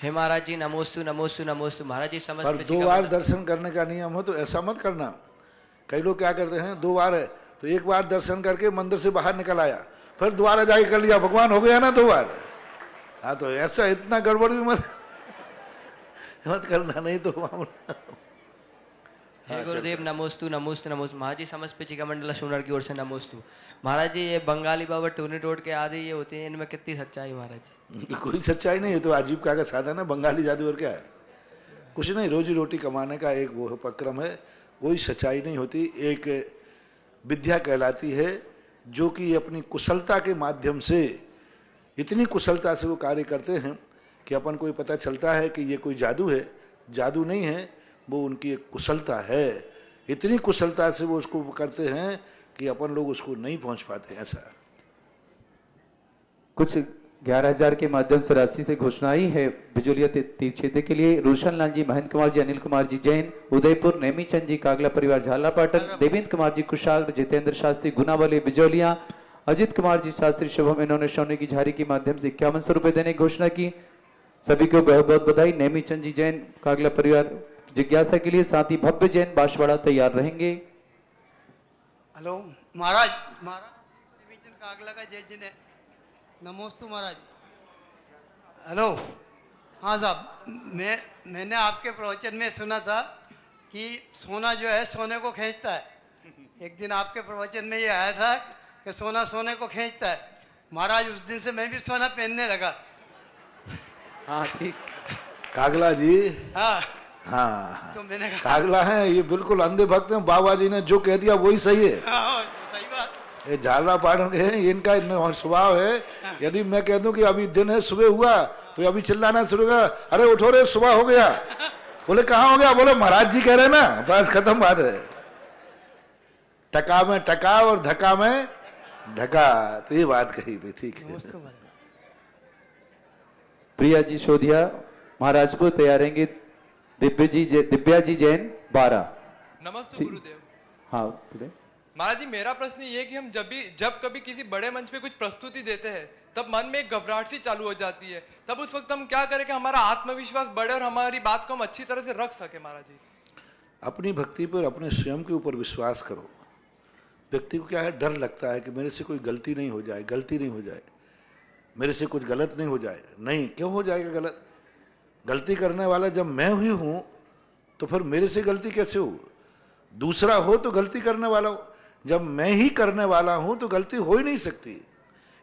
हे महाराज जी नमोस्तु नमोस्तु नमोस्तु। महाराज जी समझ पर 2 बार दर्शन करने का नियम हो तो ऐसा मत करना। कई लोग क्या करते हैं 2 बार है तो 1 बार दर्शन करके मंदिर से बाहर निकल आया, फिर दोबारा जाके कर लिया, भगवान हो गया ना 2 बार। हाँ तो ऐसा इतना गड़बड़ भी मत करना, नहीं तो हे गुरुदेव नमोस्तु नमोस्तु नमोस्तु। महाराज जी समस्त पिचिका मंडला सोनार की ओर से नमोस्तु। महाराज जी ये बंगाली बाबा टूनी टोट के आदि ये होते हैं, इनमें कितनी सच्चाई महाराज जी? कोई सच्चाई नहीं है, तो आजीविका का साधन है, बंगाली जादूगर क्या है, कुछ नहीं, रोजी रोटी कमाने का एक वो उपक्रम है, कोई सच्चाई नहीं होती। एक विद्या कहलाती है जो कि अपनी कुशलता के माध्यम से, इतनी कुशलता से वो कार्य करते हैं कि अपन को पता चलता है कि ये कोई जादू है, जादू नहीं है, वो उनकी एक कुशलता है। इतनी कुशलता से वो उसको करते हैं कि अपन लोग उसको नहीं पहुंच पाते। ऐसा कुछ 11,000 के माध्यम से राशि से घोषणा आई है बिजोलिया तीर्थ क्षेत्र के लिए। रोशन लाल जी, महेंद्र कुमार जी, अनिल कुमार जी जैन उदयपुर, नेमी चंद जी कागला परिवार झालापाटन, देवेंद्र कुमार जी कुशाग्र, जितेंद्र शास्त्री गुनावाली बिजोलिया, अजित कुमार जी शास्त्री शुभम, इन्होंने सोने की झारी के माध्यम से 5100 रुपए देने की घोषणा की। सभी को बहुत बहुत बधाई। नेमी चंद जी जैन कागला परिवार जिज्ञासा के लिए, साथ ही भव्य जैन बांसवाड़ा तैयार रहेंगे। हेलो महाराज, कागला का जय जैन है, नमोस्तु महाराज। हेलो, हाँ साहब, मैंने आपके प्रवचन में सुना था कि सोना जो है सोने को खींचता है। एक दिन आपके प्रवचन में ये आया था कि सोना सोने को खींचता है। महाराज उस दिन से मैं भी सोना पहनने लगा। हाँ ठीक। कागला जी, हाँ हाँ तो मैंने कहा कागला है, ये बिल्कुल अंधे भक्त हैं, बाबा जी ने जो कह दिया वही सही है। हाँ, सही बात। ये झालरा पाटन के हैं, इनका स्वभाव है, यदि मैं कह दूं कि अभी दिन है सुबह हुआ तो अभी चिल्लाना शुरू कर, अरे उठो रे सुबह हो गया। बोले कहाँ हो गया? बोले महाराज जी कह रहे ना, बस खत्म बात है। टका में टका और धक्का में धक्का, तो ये बात कही थी। ठीक है। प्रिया जी शोधिया महाराजपुर तैयार रहेंगे। दिव्या जी जैन 12। नमस्ते गुरुदेव। हाँ बोले। महाराज जी मेरा प्रश्न ये है कि हम जब कभी किसी बड़े मंच पे कुछ प्रस्तुति देते हैं तब मन में एक घबराहट सी चालू हो जाती है, तब उस वक्त हम क्या करें कि हमारा आत्मविश्वास बढ़े और हमारी बात को हम अच्छी तरह से रख सके? महाराज जी अपनी भक्ति पर, अपने स्वयं के ऊपर विश्वास करो। व्यक्ति को क्या है, डर लगता है कि मेरे से कोई गलती नहीं हो जाए, गलती नहीं हो जाए, मेरे से कुछ गलत नहीं हो जाए। नहीं, क्यों हो जाएगा गलत? गलती करने वाला जब मैं ही हूं तो फिर मेरे से गलती कैसे हो? दूसरा हो तो गलती करने वाला हो, जब मैं ही करने वाला हूं तो गलती हो ही नहीं सकती।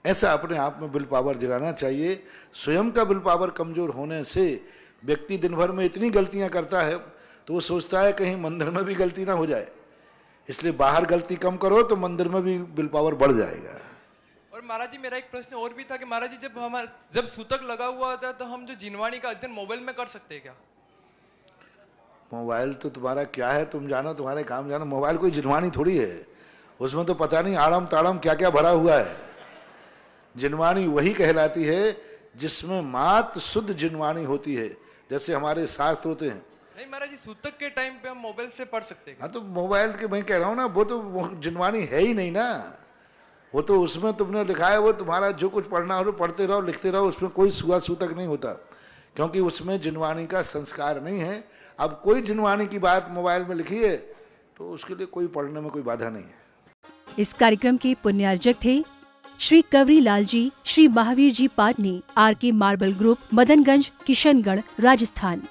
ऐसा अपने आप में विल पावर जगाना चाहिए। स्वयं का विल पावर कमजोर होने से व्यक्ति दिन भर में इतनी गलतियां करता है तो वो सोचता है कहीं मंदिर में भी गलती ना हो जाए, इसलिए बाहर गलती कम करो तो मंदिर में भी विल पावर बढ़ जाएगा। और महाराज जी मेरा एक प्रश्न और भी था कि महाराज जी जब सूतक लगा हुआ होता है तो हम जो जिनवाणी का अध्ययन मोबाइल में कर सकते हैं क्या? मोबाइल तो तुम्हारा क्या है तुम जानो, तुम्हारे काम जानो। मोबाइल कोई जिनवाणी थोड़ी है, उसमें तो पता नहीं आड़म ताड़म क्या क्या भरा हुआ है। जिनवाणी वही कहलाती है जिसमें मात्र शुद्ध जिनवाणी होती है, जैसे हमारे शास्त्र होते हैं। नहीं महाराज जी, सूतक के टाइम पे हम मोबाइल से पढ़ सकते हैं? हाँ तो मोबाइल के मैं कह रहा हूँ ना, वो तो जिनवाणी है ही नहीं ना, वो तो उसमें तुमने लिखा है, वो तुम्हारा जो कुछ पढ़ना हो पढ़ते रहो, लिखते रहो, उसमें कोई सुआ सूतक नहीं होता, क्योंकि उसमें जिनवाणी का संस्कार नहीं है। अब कोई जिनवाणी की बात मोबाइल में लिखी है तो उसके लिए कोई पढ़ने में कोई बाधा नहीं है। इस कार्यक्रम के पुण्यार्जक थे श्री कवरी लाल जी, श्री महावीर जी पाटनी, आर के मार्बल ग्रुप, मदनगंज, किशनगढ़, राजस्थान।